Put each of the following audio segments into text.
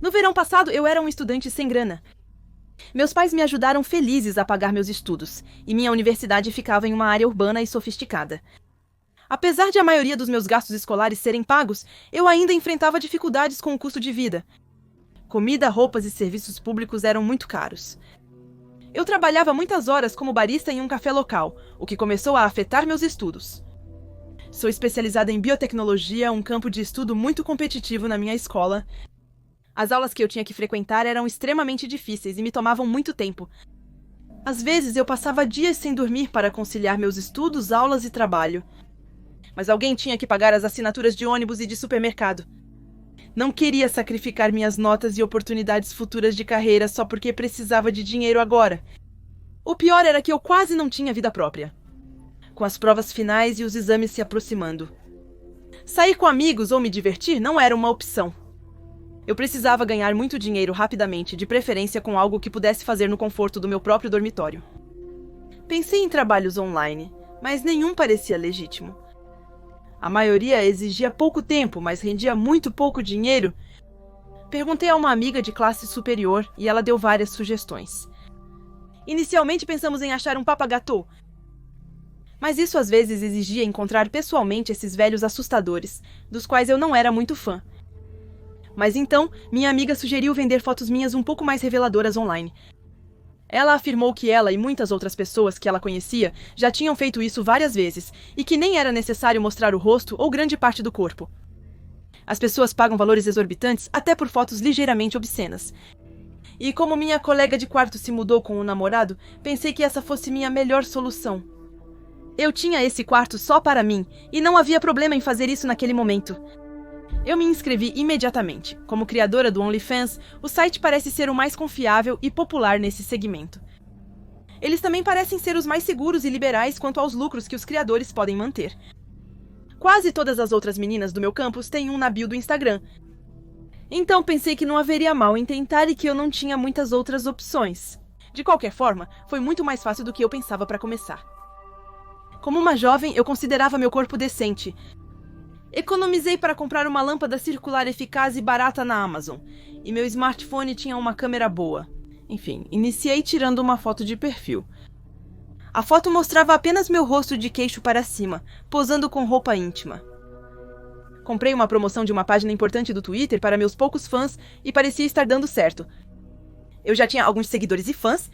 No verão passado, eu era um estudante sem grana. Meus pais me ajudaram felizes a pagar meus estudos, e minha universidade ficava em uma área urbana e sofisticada. Apesar de a maioria dos meus gastos escolares serem pagos, eu ainda enfrentava dificuldades com o custo de vida. Comida, roupas e serviços públicos eram muito caros. Eu trabalhava muitas horas como barista em um café local, o que começou a afetar meus estudos. Sou especializada em biotecnologia, um campo de estudo muito competitivo na minha escola. As aulas que eu tinha que frequentar eram extremamente difíceis e me tomavam muito tempo. Às vezes eu passava dias sem dormir para conciliar meus estudos, aulas e trabalho. Mas alguém tinha que pagar as assinaturas de ônibus e de supermercado. Não queria sacrificar minhas notas e oportunidades futuras de carreira só porque precisava de dinheiro agora. O pior era que eu quase não tinha vida própria, com as provas finais e os exames se aproximando. Sair com amigos ou me divertir não era uma opção. Eu precisava ganhar muito dinheiro rapidamente, de preferência com algo que pudesse fazer no conforto do meu próprio dormitório. Pensei em trabalhos online, mas nenhum parecia legítimo. A maioria exigia pouco tempo, mas rendia muito pouco dinheiro. Perguntei a uma amiga de classe superior e ela deu várias sugestões. Inicialmente pensamos em achar um papagato, mas isso às vezes exigia encontrar pessoalmente esses velhos assustadores, dos quais eu não era muito fã. Mas então, minha amiga sugeriu vender fotos minhas um pouco mais reveladoras online. Ela afirmou que ela e muitas outras pessoas que ela conhecia já tinham feito isso várias vezes e que nem era necessário mostrar o rosto ou grande parte do corpo. As pessoas pagam valores exorbitantes até por fotos ligeiramente obscenas. E como minha colega de quarto se mudou com um namorado, pensei que essa fosse minha melhor solução. Eu tinha esse quarto só para mim e não havia problema em fazer isso naquele momento. Eu me inscrevi imediatamente. Como criadora do OnlyFans, o site parece ser o mais confiável e popular nesse segmento. Eles também parecem ser os mais seguros e liberais quanto aos lucros que os criadores podem manter. Quase todas as outras meninas do meu campus têm um na bio do Instagram. Então pensei que não haveria mal em tentar e que eu não tinha muitas outras opções. De qualquer forma, foi muito mais fácil do que eu pensava para começar. Como uma jovem, eu considerava meu corpo decente. Economizei para comprar uma lâmpada circular eficaz e barata na Amazon, e meu smartphone tinha uma câmera boa. Enfim, iniciei tirando uma foto de perfil. A foto mostrava apenas meu rosto de queixo para cima, posando com roupa íntima. Comprei uma promoção de uma página importante do Twitter para meus poucos fãs e parecia estar dando certo. Eu já tinha alguns seguidores e fãs.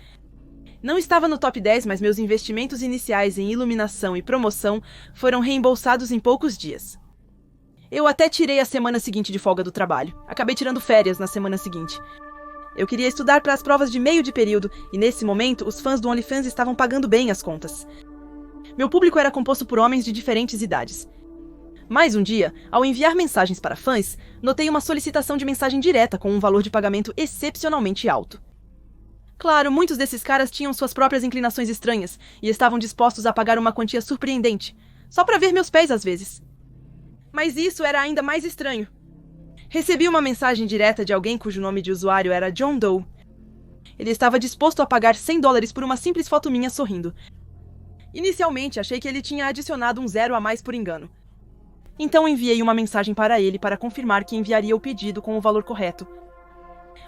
Não estava no top 10, mas meus investimentos iniciais em iluminação e promoção foram reembolsados em poucos dias. Eu até tirei a semana seguinte de folga do trabalho. Acabei tirando férias na semana seguinte. Eu queria estudar para as provas de meio de período e, nesse momento, os fãs do OnlyFans estavam pagando bem as contas. Meu público era composto por homens de diferentes idades. Mais um dia, ao enviar mensagens para fãs, notei uma solicitação de mensagem direta com um valor de pagamento excepcionalmente alto. Claro, muitos desses caras tinham suas próprias inclinações estranhas e estavam dispostos a pagar uma quantia surpreendente, só para ver meus pés às vezes. Mas isso era ainda mais estranho. Recebi uma mensagem direta de alguém cujo nome de usuário era John Doe. Ele estava disposto a pagar $100 por uma simples foto minha sorrindo. Inicialmente, achei que ele tinha adicionado um 0 a mais por engano. Então enviei uma mensagem para ele para confirmar que enviaria o pedido com o valor correto.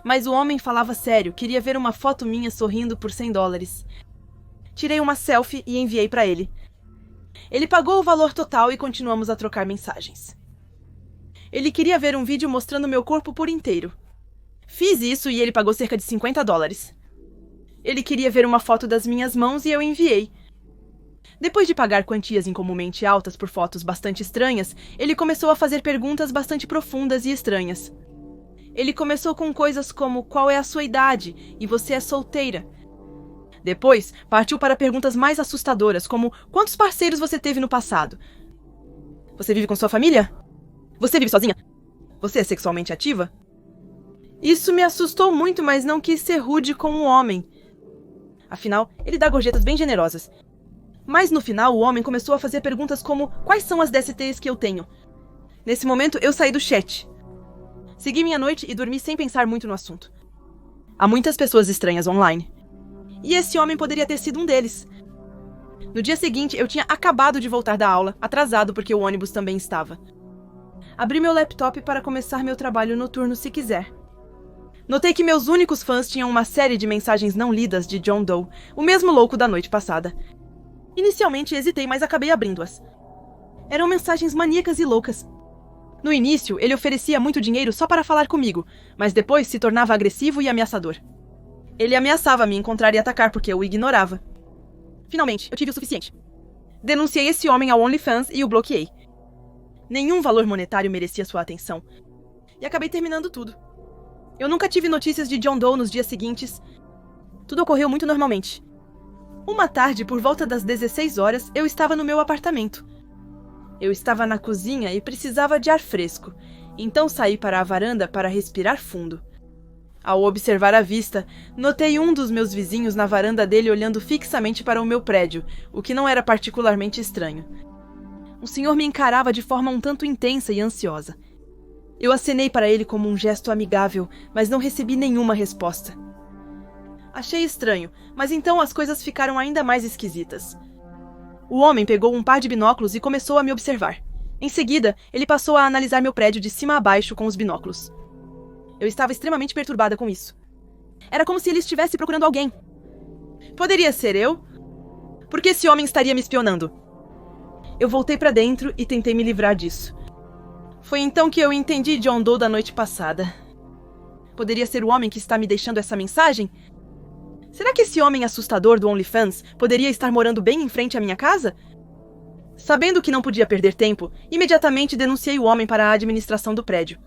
Mas o homem falava sério, queria ver uma foto minha sorrindo por $100. Tirei uma selfie e enviei para ele. Ele pagou o valor total e continuamos a trocar mensagens. Ele queria ver um vídeo mostrando meu corpo por inteiro. Fiz isso e ele pagou cerca de $50. Ele queria ver uma foto das minhas mãos e eu enviei. Depois de pagar quantias incomumente altas por fotos bastante estranhas, ele começou a fazer perguntas bastante profundas e estranhas. Ele começou com coisas como: qual é a sua idade? E você é solteira? Depois, partiu para perguntas mais assustadoras, como: quantos parceiros você teve no passado? Você vive com sua família? Você vive sozinha? Você é sexualmente ativa? Isso me assustou muito, mas não quis ser rude com o homem. Afinal, ele dá gorjetas bem generosas. Mas no final, o homem começou a fazer perguntas como: quais são as DSTs que eu tenho? Nesse momento, eu saí do chat. Segui minha noite e dormi sem pensar muito no assunto. Há muitas pessoas estranhas online. E esse homem poderia ter sido um deles. No dia seguinte, eu tinha acabado de voltar da aula, atrasado porque o ônibus também estava. Abri meu laptop para começar meu trabalho noturno se quiser. Notei que meus únicos fãs tinham uma série de mensagens não lidas de John Doe, o mesmo louco da noite passada. Inicialmente hesitei, mas acabei abrindo-as. Eram mensagens maníacas e loucas. No início, ele oferecia muito dinheiro só para falar comigo, mas depois se tornava agressivo e ameaçador. Ele ameaçava me encontrar e atacar porque eu o ignorava. Finalmente, eu tive o suficiente. Denunciei esse homem ao OnlyFans e o bloqueei. Nenhum valor monetário merecia sua atenção. E acabei terminando tudo. Eu nunca tive notícias de John Doe nos dias seguintes. Tudo ocorreu muito normalmente. Uma tarde, por volta das 16 horas, eu estava no meu apartamento. Eu estava na cozinha e precisava de ar fresco, então saí para a varanda para respirar fundo. Ao observar a vista, notei um dos meus vizinhos na varanda dele olhando fixamente para o meu prédio, o que não era particularmente estranho. O senhor me encarava de forma um tanto intensa e ansiosa. Eu acenei para ele como um gesto amigável, mas não recebi nenhuma resposta. Achei estranho, mas então as coisas ficaram ainda mais esquisitas. O homem pegou um par de binóculos e começou a me observar. Em seguida, ele passou a analisar meu prédio de cima a baixo com os binóculos. Eu estava extremamente perturbada com isso. Era como se ele estivesse procurando alguém. Poderia ser eu? Por que esse homem estaria me espionando? Eu voltei para dentro e tentei me livrar disso. Foi então que eu entendi John Doe da noite passada. Poderia ser o homem que está me deixando essa mensagem? Será que esse homem assustador do OnlyFans poderia estar morando bem em frente à minha casa? Sabendo que não podia perder tempo, imediatamente denunciei o homem para a administração do prédio.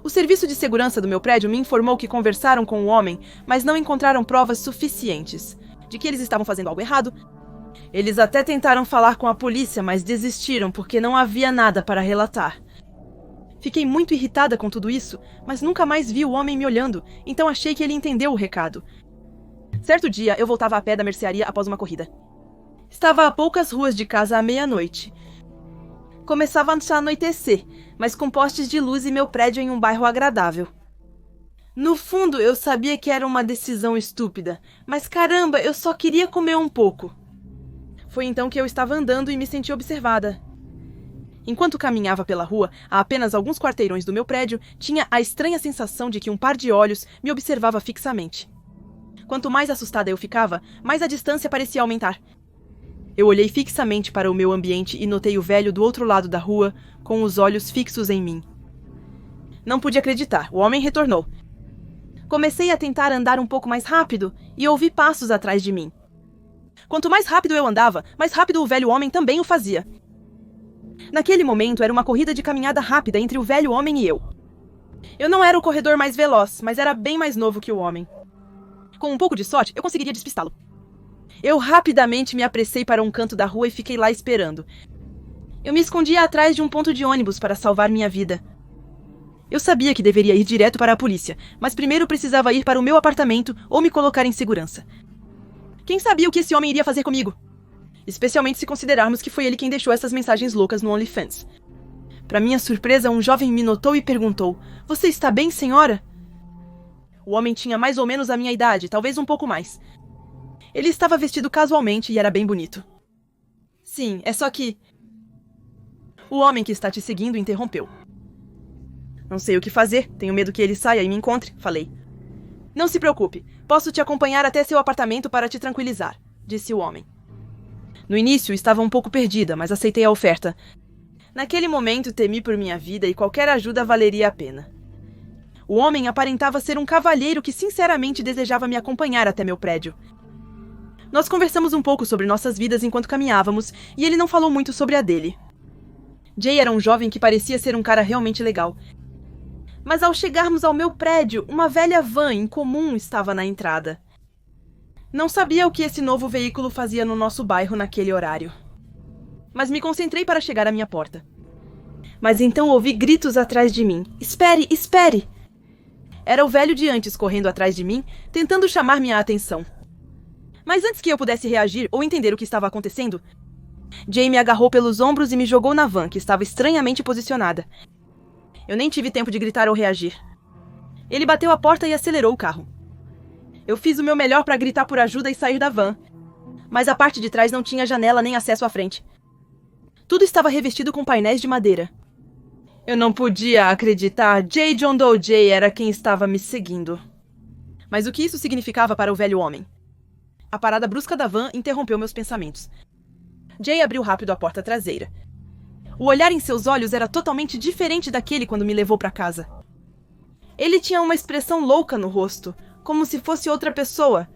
O serviço de segurança do meu prédio me informou que conversaram com o homem, mas não encontraram provas suficientes de que eles estavam fazendo algo errado. Eles até tentaram falar com a polícia, mas desistiram porque não havia nada para relatar. Fiquei muito irritada com tudo isso, mas nunca mais vi o homem me olhando, então achei que ele entendeu o recado. Certo dia, eu voltava a pé da mercearia após uma corrida. Estava a poucas ruas de casa à meia-noite. Começava a anoitecer, mas com postes de luz e meu prédio em um bairro agradável. No fundo, eu sabia que era uma decisão estúpida, mas caramba, eu só queria comer um pouco. Foi então que eu estava andando e me senti observada. Enquanto caminhava pela rua, a apenas alguns quarteirões do meu prédio, tinha a estranha sensação de que um par de olhos me observava fixamente. Quanto mais assustada eu ficava, mais a distância parecia aumentar. Eu olhei fixamente para o meu ambiente e notei o velho do outro lado da rua, com os olhos fixos em mim. Não pude acreditar, o homem retornou. Comecei a tentar andar um pouco mais rápido e ouvi passos atrás de mim. Quanto mais rápido eu andava, mais rápido o velho homem também o fazia. Naquele momento era uma corrida de caminhada rápida entre o velho homem e eu. Eu não era o corredor mais veloz, mas era bem mais novo que o homem. Com um pouco de sorte, eu conseguiria despistá-lo. Eu rapidamente me apressei para um canto da rua e fiquei lá esperando. Eu me escondia atrás de um ponto de ônibus para salvar minha vida. Eu sabia que deveria ir direto para a polícia, mas primeiro precisava ir para o meu apartamento ou me colocar em segurança. Quem sabia o que esse homem iria fazer comigo? Especialmente se considerarmos que foi ele quem deixou essas mensagens loucas no OnlyFans. Para minha surpresa, um jovem me notou e perguntou: "Você está bem, senhora?" O homem tinha mais ou menos a minha idade, talvez um pouco mais. Ele estava vestido casualmente e era bem bonito. Sim, é só que... O homem que está te seguindo interrompeu. Não sei o que fazer, tenho medo que ele saia e me encontre, falei. Não se preocupe, posso te acompanhar até seu apartamento para te tranquilizar, disse o homem. No início estava um pouco perdida, mas aceitei a oferta. Naquele momento temi por minha vida e qualquer ajuda valeria a pena. O homem aparentava ser um cavalheiro que sinceramente desejava me acompanhar até meu prédio. Nós conversamos um pouco sobre nossas vidas enquanto caminhávamos, e ele não falou muito sobre a dele. Jay era um jovem que parecia ser um cara realmente legal. Mas ao chegarmos ao meu prédio, uma velha van incomum estava na entrada. Não sabia o que esse novo veículo fazia no nosso bairro naquele horário. Mas me concentrei para chegar à minha porta. Mas então ouvi gritos atrás de mim. "Espere, espere!" Era o velho de antes correndo atrás de mim, tentando chamar minha atenção. Mas antes que eu pudesse reagir ou entender o que estava acontecendo, Jay me agarrou pelos ombros e me jogou na van, que estava estranhamente posicionada. Eu nem tive tempo de gritar ou reagir. Ele bateu a porta e acelerou o carro. Eu fiz o meu melhor para gritar por ajuda e sair da van, mas a parte de trás não tinha janela nem acesso à frente. Tudo estava revestido com painéis de madeira. Eu não podia acreditar. J. John Doe J. era quem estava me seguindo. Mas o que isso significava para o velho homem? A parada brusca da van interrompeu meus pensamentos. Jay abriu rápido a porta traseira. O olhar em seus olhos era totalmente diferente daquele quando me levou para casa. Ele tinha uma expressão louca no rosto, como se fosse outra pessoa.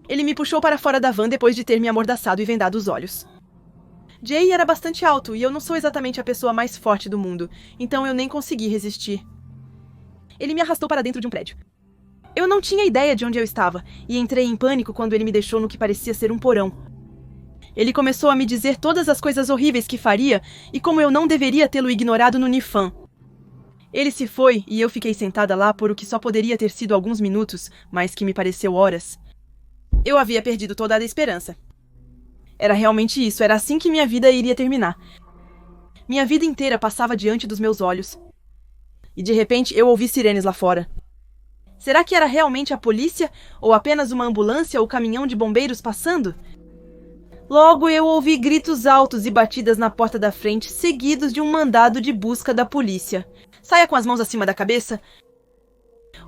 Ele me puxou para fora da van depois de ter me amordaçado e vendado os olhos. Jay era bastante alto e eu não sou exatamente a pessoa mais forte do mundo, então eu nem consegui resistir. Ele me arrastou para dentro de um prédio. Eu não tinha ideia de onde eu estava e entrei em pânico quando ele me deixou no que parecia ser um porão. Ele começou a me dizer todas as coisas horríveis que faria e como eu não deveria tê-lo ignorado no Nifan. Ele se foi e eu fiquei sentada lá por o que só poderia ter sido alguns minutos, mas que me pareceu horas. Eu havia perdido toda a esperança. Era realmente isso, era assim que minha vida iria terminar. Minha vida inteira passava diante dos meus olhos. E de repente eu ouvi sirenes lá fora. Será que era realmente a polícia ou apenas uma ambulância ou caminhão de bombeiros passando? Logo eu ouvi gritos altos e batidas na porta da frente, seguidos de um mandado de busca da polícia. Saia com as mãos acima da cabeça.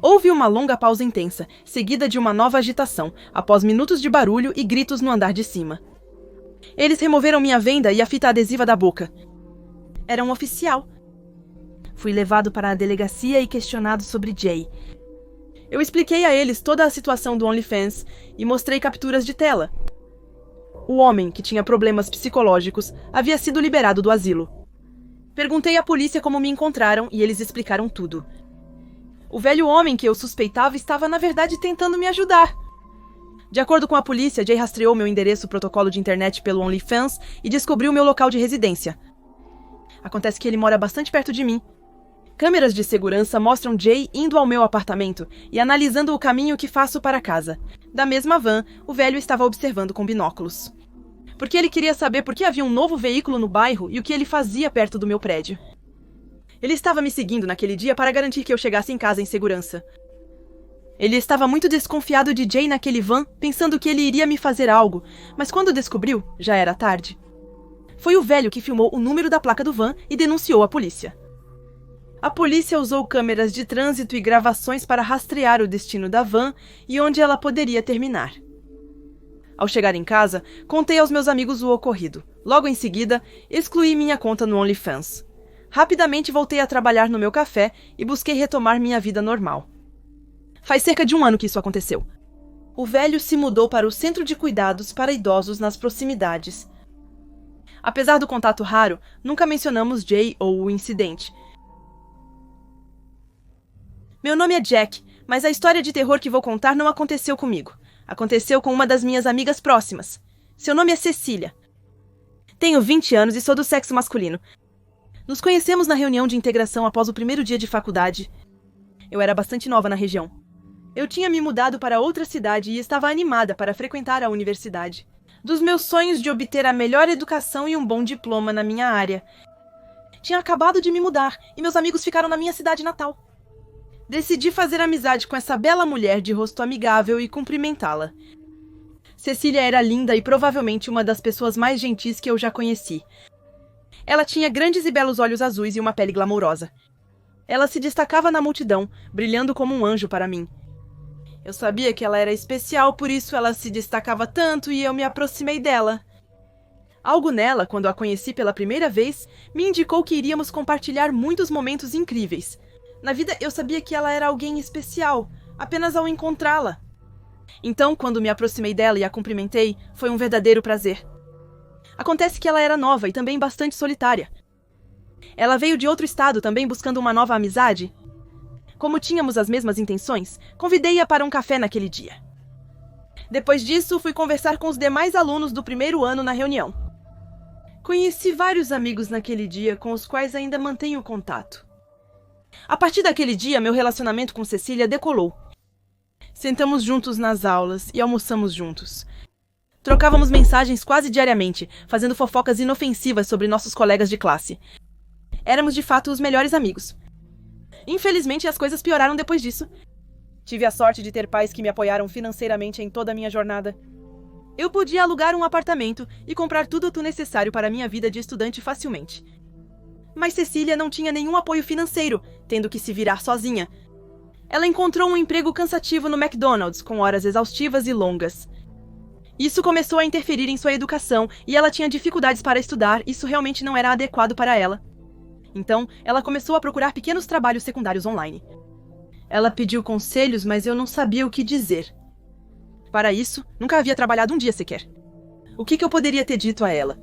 Houve uma longa pausa intensa, seguida de uma nova agitação, após minutos de barulho e gritos no andar de cima. Eles removeram minha venda e a fita adesiva da boca. Era um oficial. Fui levado para a delegacia e questionado sobre Jay. Eu expliquei a eles toda a situação do OnlyFans e mostrei capturas de tela. O homem, que tinha problemas psicológicos, havia sido liberado do asilo. Perguntei à polícia como me encontraram e eles explicaram tudo. O velho homem que eu suspeitava estava, na verdade, tentando me ajudar. De acordo com a polícia, Jay rastreou meu endereço protocolo de internet pelo OnlyFans e descobriu meu local de residência. Acontece que ele mora bastante perto de mim. Câmeras de segurança mostram Jay indo ao meu apartamento e analisando o caminho que faço para casa. Da mesma van, o velho estava observando com binóculos. Porque ele queria saber por que havia um novo veículo no bairro e o que ele fazia perto do meu prédio. Ele estava me seguindo naquele dia para garantir que eu chegasse em casa em segurança. Ele estava muito desconfiado de Jay naquele van, pensando que ele iria me fazer algo, mas quando descobriu, já era tarde. Foi o velho que filmou o número da placa do van e denunciou a polícia. A polícia usou câmeras de trânsito e gravações para rastrear o destino da van e onde ela poderia terminar. Ao chegar em casa, contei aos meus amigos o ocorrido. Logo em seguida, excluí minha conta no OnlyFans. Rapidamente voltei a trabalhar no meu café e busquei retomar minha vida normal. Faz cerca de 1 ano que isso aconteceu. O velho se mudou para o centro de cuidados para idosos nas proximidades. Apesar do contato raro, nunca mencionamos Jay ou o incidente. Meu nome é Jack, mas a história de terror que vou contar não aconteceu comigo. Aconteceu com uma das minhas amigas próximas. Seu nome é Cecília. Tenho 20 anos e sou do sexo masculino. Nos conhecemos na reunião de integração após o primeiro dia de faculdade. Eu era bastante nova na região. Eu tinha me mudado para outra cidade e estava animada para frequentar a universidade. Dos meus sonhos de obter a melhor educação e um bom diploma na minha área. Tinha acabado de me mudar e meus amigos ficaram na minha cidade natal. Decidi fazer amizade com essa bela mulher de rosto amigável e cumprimentá-la. Cecília era linda e provavelmente uma das pessoas mais gentis que eu já conheci. Ela tinha grandes e belos olhos azuis e uma pele glamourosa. Ela se destacava na multidão, brilhando como um anjo para mim. Eu sabia que ela era especial, por isso ela se destacava tanto e eu me aproximei dela. Algo nela, quando a conheci pela primeira vez, me indicou que iríamos compartilhar muitos momentos incríveis. Na vida, eu sabia que ela era alguém especial, apenas ao encontrá-la. Então, quando me aproximei dela e a cumprimentei, foi um verdadeiro prazer. Acontece que ela era nova e também bastante solitária. Ela veio de outro estado também buscando uma nova amizade. Como tínhamos as mesmas intenções, convidei-a para um café naquele dia. Depois disso, fui conversar com os demais alunos do primeiro ano na reunião. Conheci vários amigos naquele dia com os quais ainda mantenho contato. A partir daquele dia, meu relacionamento com Cecília decolou. Sentamos juntos nas aulas e almoçamos juntos. Trocávamos mensagens quase diariamente, fazendo fofocas inofensivas sobre nossos colegas de classe. Éramos de fato os melhores amigos. Infelizmente, as coisas pioraram depois disso. Tive a sorte de ter pais que me apoiaram financeiramente em toda a minha jornada. Eu podia alugar um apartamento e comprar tudo o necessário para a minha vida de estudante facilmente. Mas Cecília não tinha nenhum apoio financeiro, tendo que se virar sozinha. Ela encontrou um emprego cansativo no McDonald's, com horas exaustivas e longas. Isso começou a interferir em sua educação e ela tinha dificuldades para estudar, isso realmente não era adequado para ela. Então, ela começou a procurar pequenos trabalhos secundários online. Ela pediu conselhos, mas eu não sabia o que dizer. Para isso, nunca havia trabalhado um dia sequer. O que eu poderia ter dito a ela?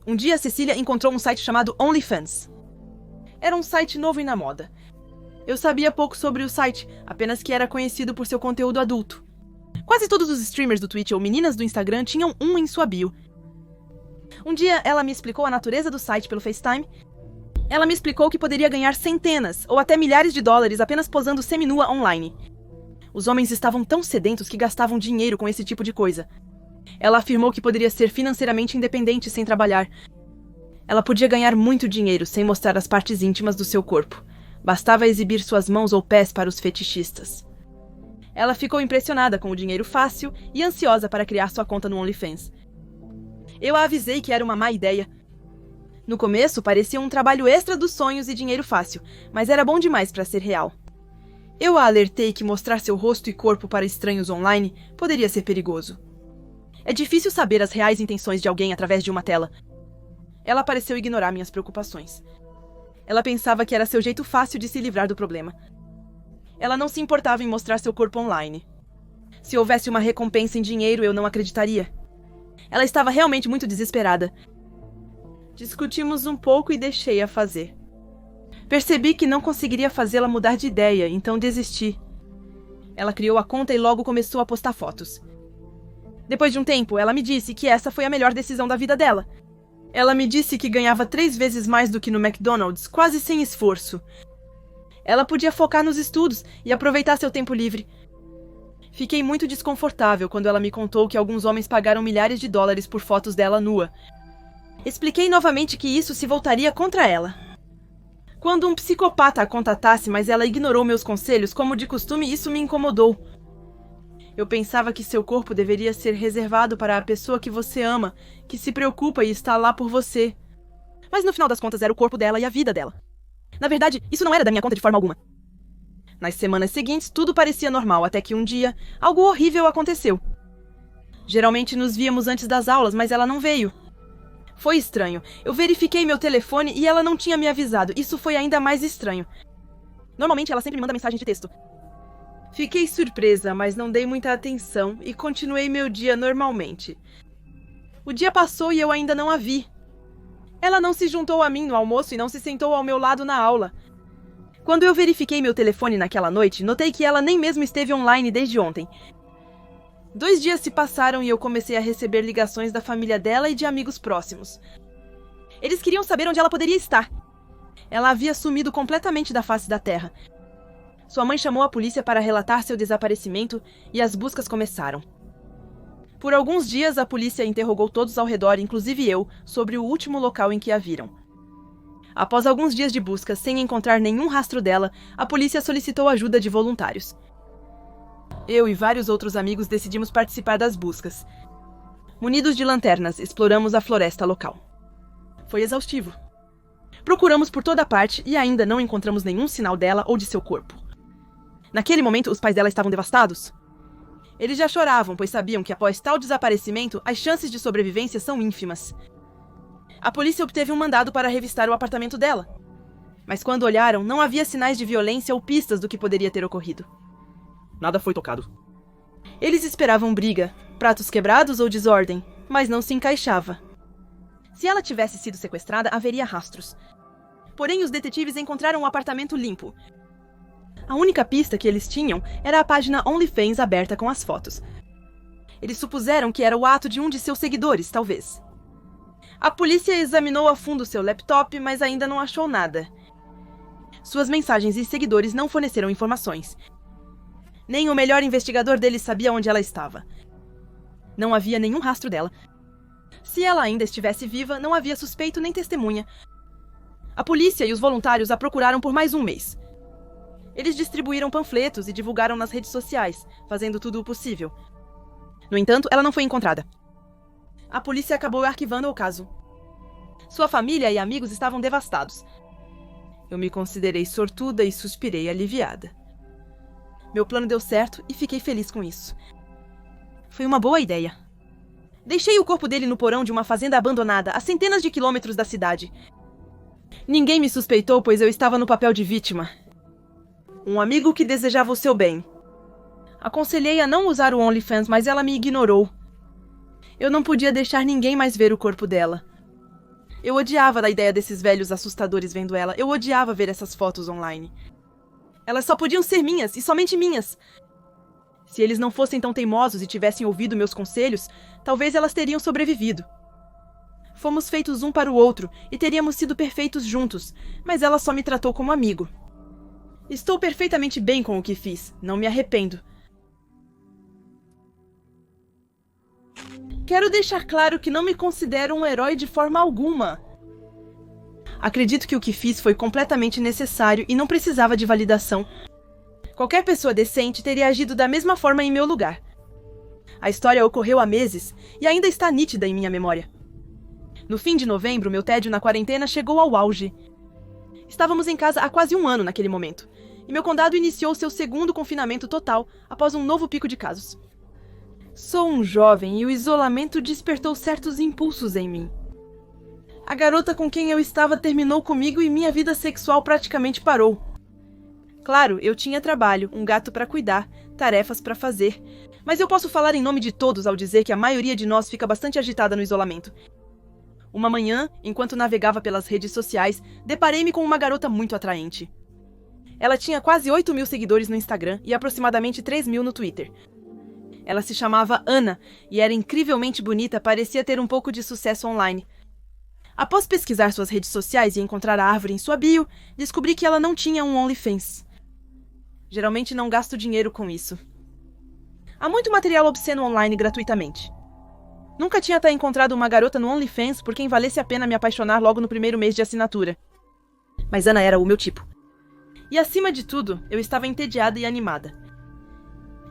Um dia, Cecília encontrou um site chamado OnlyFans. Era um site novo e na moda. Eu sabia pouco sobre o site, apenas que era conhecido por seu conteúdo adulto. Quase todos os streamers do Twitch ou meninas do Instagram tinham um em sua bio. Um dia, ela me explicou a natureza do site pelo FaceTime. Ela me explicou que poderia ganhar centenas ou até milhares de dólares apenas posando seminua online. Os homens estavam tão sedentos que gastavam dinheiro com esse tipo de coisa. Ela afirmou que poderia ser financeiramente independente sem trabalhar. Ela podia ganhar muito dinheiro sem mostrar as partes íntimas do seu corpo. Bastava exibir suas mãos ou pés para os fetichistas. Ela ficou impressionada com o dinheiro fácil e ansiosa para criar sua conta no OnlyFans. Eu a avisei que era uma má ideia. No começo, parecia um trabalho extra dos sonhos e dinheiro fácil, mas era bom demais para ser real. Eu a alertei que mostrar seu rosto e corpo para estranhos online poderia ser perigoso. É difícil saber as reais intenções de alguém através de uma tela. Ela pareceu ignorar minhas preocupações. Ela pensava que era seu jeito fácil de se livrar do problema. Ela não se importava em mostrar seu corpo online. Se houvesse uma recompensa em dinheiro, eu não acreditaria. Ela estava realmente muito desesperada. Discutimos um pouco e deixei-a fazer. Percebi que não conseguiria fazê-la mudar de ideia, então desisti. Ela criou a conta e logo começou a postar fotos. Depois de um tempo, ela me disse que essa foi a melhor decisão da vida dela. Ela me disse que ganhava 3 vezes mais do que no McDonald's, quase sem esforço. Ela podia focar nos estudos e aproveitar seu tempo livre. Fiquei muito desconfortável quando ela me contou que alguns homens pagaram milhares de dólares por fotos dela nua. Expliquei novamente que isso se voltaria contra ela. Quando um psicopata a contatasse, mas ela ignorou meus conselhos, como de costume, isso me incomodou. Eu pensava que seu corpo deveria ser reservado para a pessoa que você ama, que se preocupa e está lá por você. Mas no final das contas era o corpo dela e a vida dela. Na verdade, isso não era da minha conta de forma alguma. Nas semanas seguintes, tudo parecia normal, até que um dia, algo horrível aconteceu. Geralmente nos víamos antes das aulas, mas ela não veio. Foi estranho. Eu verifiquei meu telefone e ela não tinha me avisado. Isso foi ainda mais estranho. Normalmente ela sempre me manda mensagem de texto. Fiquei surpresa, mas não dei muita atenção e continuei meu dia normalmente. O dia passou e eu ainda não a vi. Ela não se juntou a mim no almoço e não se sentou ao meu lado na aula. Quando eu verifiquei meu telefone naquela noite, notei que ela nem mesmo esteve online desde ontem. 2 dias se passaram e eu comecei a receber ligações da família dela e de amigos próximos. Eles queriam saber onde ela poderia estar. Ela havia sumido completamente da face da terra. Sua mãe chamou a polícia para relatar seu desaparecimento e as buscas começaram. Por alguns dias, a polícia interrogou todos ao redor, inclusive eu, sobre o último local em que a viram. Após alguns dias de busca, sem encontrar nenhum rastro dela, a polícia solicitou ajuda de voluntários. Eu e vários outros amigos decidimos participar das buscas. Munidos de lanternas, exploramos a floresta local. Foi exaustivo. Procuramos por toda parte e ainda não encontramos nenhum sinal dela ou de seu corpo. Naquele momento, os pais dela estavam devastados. Eles já choravam, pois sabiam que após tal desaparecimento, as chances de sobrevivência são ínfimas. A polícia obteve um mandado para revistar o apartamento dela. Mas quando olharam, não havia sinais de violência ou pistas do que poderia ter ocorrido. Nada foi tocado. Eles esperavam briga, pratos quebrados ou desordem, mas não se encaixava. Se ela tivesse sido sequestrada, haveria rastros. Porém, os detetives encontraram o apartamento limpo. A única pista que eles tinham era a página OnlyFans aberta com as fotos. Eles supuseram que era o ato de um de seus seguidores, talvez. A polícia examinou a fundo seu laptop, mas ainda não achou nada. Suas mensagens e seguidores não forneceram informações. Nem o melhor investigador deles sabia onde ela estava. Não havia nenhum rastro dela. Se ela ainda estivesse viva, não havia suspeito nem testemunha. A polícia e os voluntários a procuraram por mais um mês. Eles distribuíram panfletos e divulgaram nas redes sociais, fazendo tudo o possível. No entanto, ela não foi encontrada. A polícia acabou arquivando o caso. Sua família e amigos estavam devastados. Eu me considerei sortuda e suspirei aliviada. Meu plano deu certo e fiquei feliz com isso. Foi uma boa ideia. Deixei o corpo dele no porão de uma fazenda abandonada, a centenas de quilômetros da cidade. Ninguém me suspeitou, pois eu estava no papel de vítima. Um amigo que desejava o seu bem. Aconselhei a não usar o OnlyFans, mas ela me ignorou. Eu não podia deixar ninguém mais ver o corpo dela. Eu odiava a ideia desses velhos assustadores vendo ela. Eu odiava ver essas fotos online. Elas só podiam ser minhas, e somente minhas. Se eles não fossem tão teimosos e tivessem ouvido meus conselhos, talvez elas teriam sobrevivido. Fomos feitos um para o outro, e teríamos sido perfeitos juntos, mas ela só me tratou como amigo. Estou perfeitamente bem com o que fiz, não me arrependo. Quero deixar claro que não me considero um herói de forma alguma. Acredito que o que fiz foi completamente necessário e não precisava de validação. Qualquer pessoa decente teria agido da mesma forma em meu lugar. A história ocorreu há meses e ainda está nítida em minha memória. No fim de novembro, meu tédio na quarentena chegou ao auge. Estávamos em casa há quase um ano naquele momento, e meu condado iniciou seu segundo confinamento total após um novo pico de casos. Sou um jovem e o isolamento despertou certos impulsos em mim. A garota com quem eu estava terminou comigo e minha vida sexual praticamente parou. Claro, eu tinha trabalho, um gato para cuidar, tarefas para fazer, mas eu posso falar em nome de todos ao dizer que a maioria de nós fica bastante agitada no isolamento. Uma manhã, enquanto navegava pelas redes sociais, deparei-me com uma garota muito atraente. Ela tinha quase 8.000 seguidores no Instagram e aproximadamente 3.000 no Twitter. Ela se chamava Ana e era incrivelmente bonita, parecia ter um pouco de sucesso online. Após pesquisar suas redes sociais e encontrar a árvore em sua bio, descobri que ela não tinha um OnlyFans. Geralmente não gasto dinheiro com isso. Há muito material obsceno online gratuitamente. Nunca tinha até encontrado uma garota no OnlyFans por quem valesse a pena me apaixonar logo no primeiro mês de assinatura. Mas Ana era o meu tipo. E acima de tudo, eu estava entediada e animada.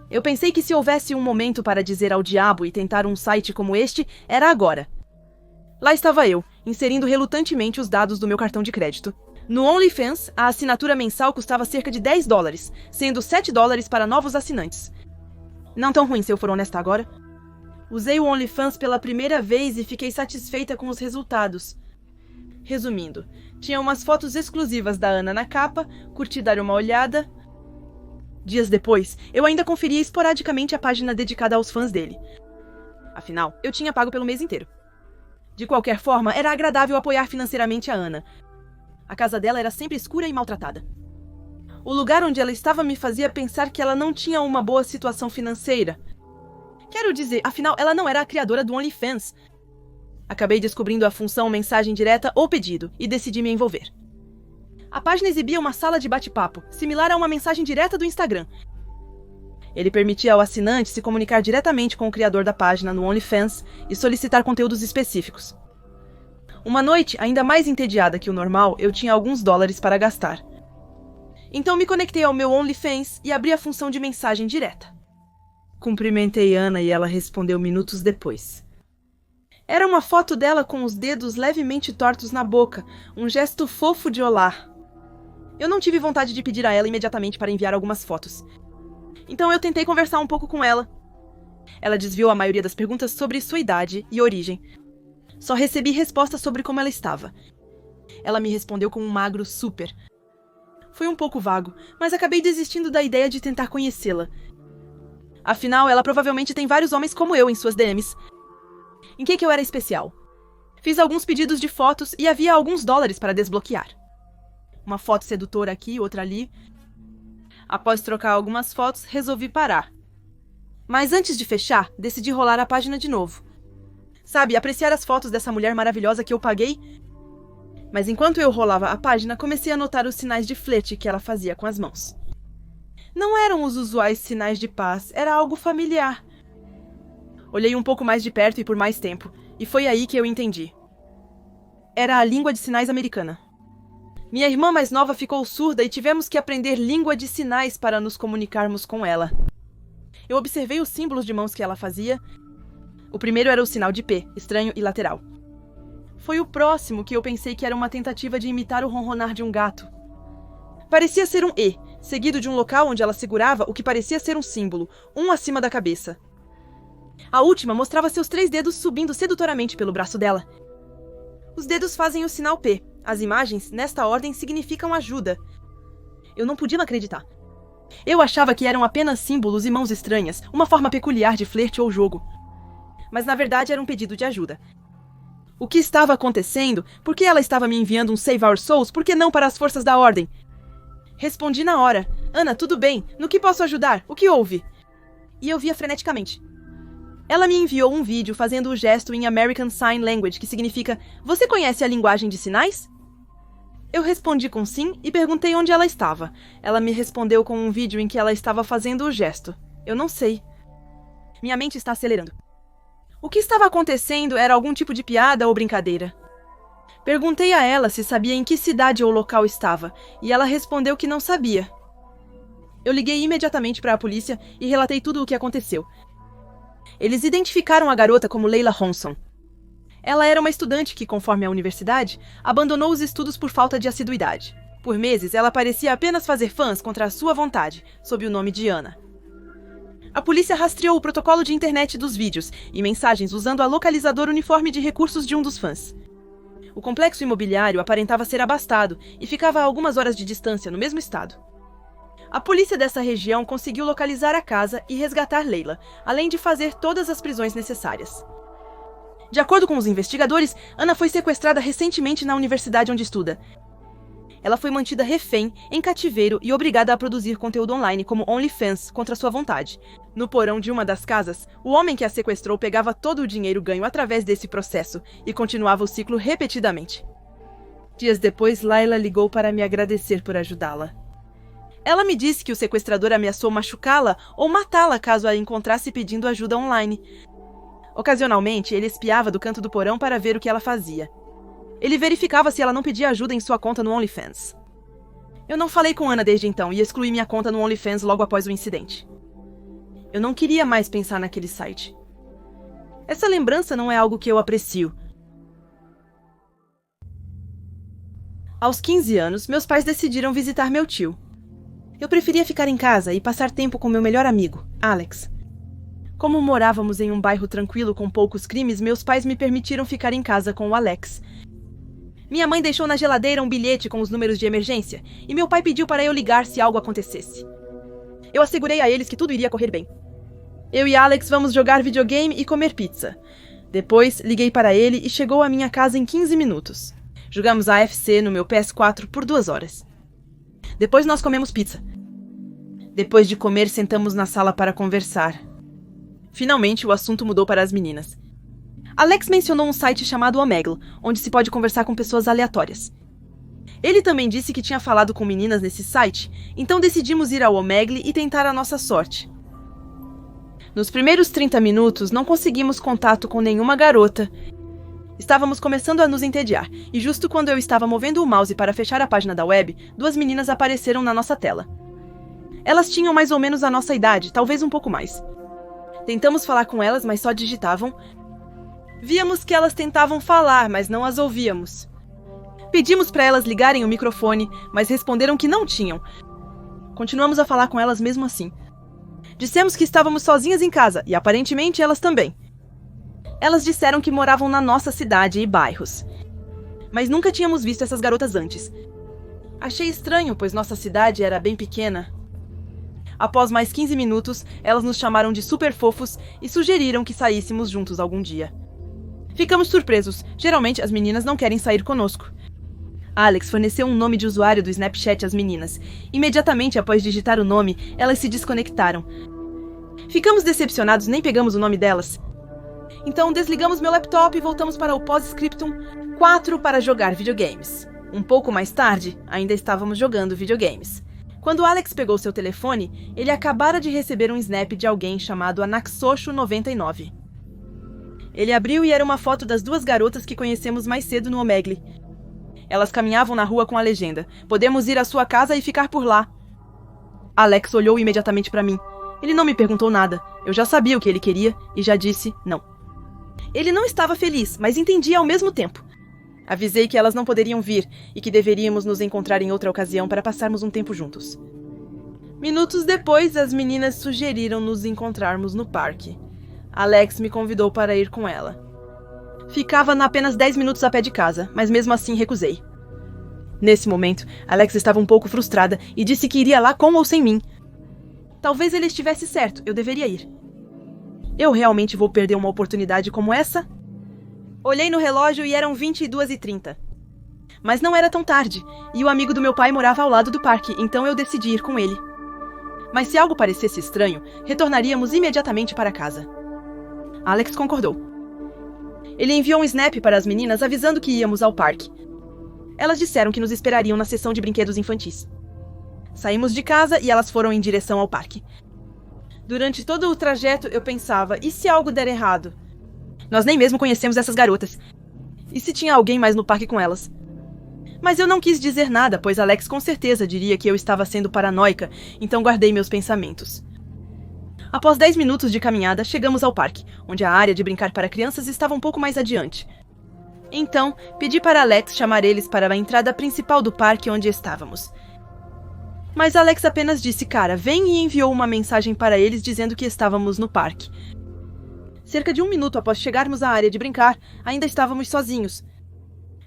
Eu pensei que se houvesse um momento para dizer ao diabo e tentar um site como este, era agora. Lá estava eu, inserindo relutantemente os dados do meu cartão de crédito. No OnlyFans, a assinatura mensal custava cerca de $10, sendo $7 para novos assinantes. Não tão ruim, se eu for honesta agora. Usei o OnlyFans pela primeira vez e fiquei satisfeita com os resultados. Resumindo, tinha umas fotos exclusivas da Ana na capa, curti dar uma olhada. Dias depois, eu ainda conferia esporadicamente a página dedicada aos fãs dele. Afinal, eu tinha pago pelo mês inteiro. De qualquer forma, era agradável apoiar financeiramente a Ana. A casa dela era sempre escura e maltratada. O lugar onde ela estava me fazia pensar que ela não tinha uma boa situação financeira. Quero dizer, afinal, ela não era a criadora do OnlyFans. Acabei descobrindo a função mensagem direta ou pedido e decidi me envolver. A página exibia uma sala de bate-papo, similar a uma mensagem direta do Instagram. Ele permitia ao assinante se comunicar diretamente com o criador da página no OnlyFans e solicitar conteúdos específicos. Uma noite, ainda mais entediada que o normal, eu tinha alguns dólares para gastar. Então me conectei ao meu OnlyFans e abri a função de mensagem direta. Cumprimentei Ana e ela respondeu minutos depois. Era uma foto dela com os dedos levemente tortos na boca, um gesto fofo de olá. Eu não tive vontade de pedir a ela imediatamente para enviar algumas fotos. Então eu tentei conversar um pouco com ela. Ela desviou a maioria das perguntas sobre sua idade e origem. Só recebi respostas sobre como ela estava. Ela me respondeu com um magro super. Foi um pouco vago, mas acabei desistindo da ideia de tentar conhecê-la. Afinal, ela provavelmente tem vários homens como eu em suas DMs. Em que eu era especial? Fiz alguns pedidos de fotos e havia alguns dólares para desbloquear. Uma foto sedutora aqui, outra ali. Após trocar algumas fotos, resolvi parar. Mas antes de fechar, decidi rolar a página de novo. Sabe, apreciar as fotos dessa mulher maravilhosa que eu paguei? Mas enquanto eu rolava a página, comecei a notar os sinais de flerte que ela fazia com as mãos. Não eram os usuais sinais de paz, era algo familiar. Olhei um pouco mais de perto e por mais tempo, e foi aí que eu entendi. Era a língua de sinais americana. Minha irmã mais nova ficou surda e tivemos que aprender língua de sinais para nos comunicarmos com ela. Eu observei os símbolos de mãos que ela fazia. O primeiro era o sinal de P, estranho e lateral. Foi o próximo que eu pensei que era uma tentativa de imitar o ronronar de um gato. Parecia ser um E, seguido de um local onde ela segurava o que parecia ser um símbolo, um acima da cabeça. A última mostrava seus 3 dedos subindo sedutoramente pelo braço dela. Os dedos fazem o sinal P. As imagens, nesta ordem, significam ajuda. Eu não podia acreditar. Eu achava que eram apenas símbolos e mãos estranhas, uma forma peculiar de flerte ou jogo. Mas na verdade era um pedido de ajuda. O que estava acontecendo? Por que ela estava me enviando um Save Our Souls? Por que não para as forças da ordem? Respondi na hora. Ana, tudo bem? No que posso ajudar? O que houve? E eu via freneticamente. Ela me enviou um vídeo fazendo o gesto em American Sign Language, que significa: você conhece a linguagem de sinais? Eu respondi com sim e perguntei onde ela estava. Ela me respondeu com um vídeo em que ela estava fazendo o gesto. Eu não sei. Minha mente está acelerando. O que estava acontecendo era algum tipo de piada ou brincadeira. Perguntei a ela se sabia em que cidade ou local estava, e ela respondeu que não sabia. Eu liguei imediatamente para a polícia e relatei tudo o que aconteceu. Eles identificaram a garota como Leila Ronson. Ela era uma estudante que, conforme a universidade, abandonou os estudos por falta de assiduidade. Por meses, ela parecia apenas fazer fãs contra a sua vontade, sob o nome de Ana. A polícia rastreou o protocolo de internet dos vídeos e mensagens usando a localizador uniforme de recursos de um dos fãs. O complexo imobiliário aparentava ser abastado e ficava a algumas horas de distância no mesmo estado. A polícia dessa região conseguiu localizar a casa e resgatar Leila, além de fazer todas as prisões necessárias. De acordo com os investigadores, Ana foi sequestrada recentemente na universidade onde estuda. Ela foi mantida refém, em cativeiro e obrigada a produzir conteúdo online como OnlyFans contra sua vontade. No porão de uma das casas, o homem que a sequestrou pegava todo o dinheiro ganho através desse processo e continuava o ciclo repetidamente. Dias depois, Laila ligou para me agradecer por ajudá-la. Ela me disse que o sequestrador ameaçou machucá-la ou matá-la caso a encontrasse pedindo ajuda online. Ocasionalmente, ele espiava do canto do porão para ver o que ela fazia. Ele verificava se ela não pedia ajuda em sua conta no OnlyFans. Eu não falei com Ana desde então e excluí minha conta no OnlyFans logo após o incidente. Eu não queria mais pensar naquele site. Essa lembrança não é algo que eu aprecio. Aos 15 anos, meus pais decidiram visitar meu tio. Eu preferia ficar em casa e passar tempo com meu melhor amigo, Alex. Como morávamos em um bairro tranquilo com poucos crimes, meus pais me permitiram ficar em casa com o Alex. Minha mãe deixou na geladeira um bilhete com os números de emergência e meu pai pediu para eu ligar se algo acontecesse. Eu assegurei a eles que tudo iria correr bem. Eu e Alex vamos jogar videogame e comer pizza. Depois, liguei para ele e chegou à minha casa em 15 minutos. Jogamos AFC no meu PS4 por 2 horas. Depois nós comemos pizza. Depois de comer, sentamos na sala para conversar. Finalmente, o assunto mudou para as meninas. Alex mencionou um site chamado Omegle, onde se pode conversar com pessoas aleatórias. Ele também disse que tinha falado com meninas nesse site, então decidimos ir ao Omegle e tentar a nossa sorte. Nos primeiros 30 minutos, não conseguimos contato com nenhuma garota. Estávamos começando a nos entediar, e justo quando eu estava movendo o mouse para fechar a página da web, 2 meninas apareceram na nossa tela. Elas tinham mais ou menos a nossa idade, talvez um pouco mais. Tentamos falar com elas, mas só digitavam. Víamos que elas tentavam falar, mas não as ouvíamos. Pedimos para elas ligarem o microfone, mas responderam que não tinham. Continuamos a falar com elas mesmo assim. Dissemos que estávamos sozinhas em casa, e aparentemente elas também. Elas disseram que moravam na nossa cidade e bairros. Mas nunca tínhamos visto essas garotas antes. Achei estranho, pois nossa cidade era bem pequena. Após mais 15 minutos, elas nos chamaram de super fofos e sugeriram que saíssemos juntos algum dia. Ficamos surpresos. Geralmente, as meninas não querem sair conosco. Alex forneceu um nome de usuário do Snapchat às meninas. Imediatamente após digitar o nome, elas se desconectaram. Ficamos decepcionados, nem pegamos o nome delas. Então, desligamos meu laptop e voltamos para o Postscriptum 4 para jogar videogames. Um pouco mais tarde, ainda estávamos jogando videogames. Quando Alex pegou seu telefone, ele acabara de receber um snap de alguém chamado Anaxoxo99. Ele abriu e era uma foto das 2 garotas que conhecemos mais cedo no Omegle. Elas caminhavam na rua com a legenda: "Podemos ir à sua casa e ficar por lá." Alex olhou imediatamente para mim. Ele não me perguntou nada. Eu já sabia o que ele queria e já disse não. Ele não estava feliz, mas entendia ao mesmo tempo. Avisei que elas não poderiam vir e que deveríamos nos encontrar em outra ocasião para passarmos um tempo juntos. Minutos depois, as meninas sugeriram nos encontrarmos no parque. Alex me convidou para ir com ela. Ficava a apenas 10 minutos a pé de casa, mas mesmo assim recusei. Nesse momento, Alex estava um pouco frustrada e disse que iria lá com ou sem mim. Talvez ele estivesse certo, eu deveria ir. Eu realmente vou perder uma oportunidade como essa? Olhei no relógio e eram 22h30. Mas não era tão tarde, e o amigo do meu pai morava ao lado do parque, então eu decidi ir com ele. Mas se algo parecesse estranho, retornaríamos imediatamente para casa. Alex concordou. Ele enviou um snap para as meninas avisando que íamos ao parque. Elas disseram que nos esperariam na seção de brinquedos infantis. Saímos de casa e elas foram em direção ao parque. Durante todo o trajeto eu pensava, e se algo der errado? Nós nem mesmo conhecemos essas garotas. E se tinha alguém mais no parque com elas? Mas eu não quis dizer nada, pois Alex com certeza diria que eu estava sendo paranoica, então guardei meus pensamentos. Após 10 minutos de caminhada, chegamos ao parque, onde a área de brincar para crianças estava um pouco mais adiante. Então, pedi para Alex chamar eles para a entrada principal do parque onde estávamos. Mas Alex apenas disse, cara, vem, e enviou uma mensagem para eles dizendo que estávamos no parque. Cerca de 1 minuto após chegarmos à área de brincar, ainda estávamos sozinhos.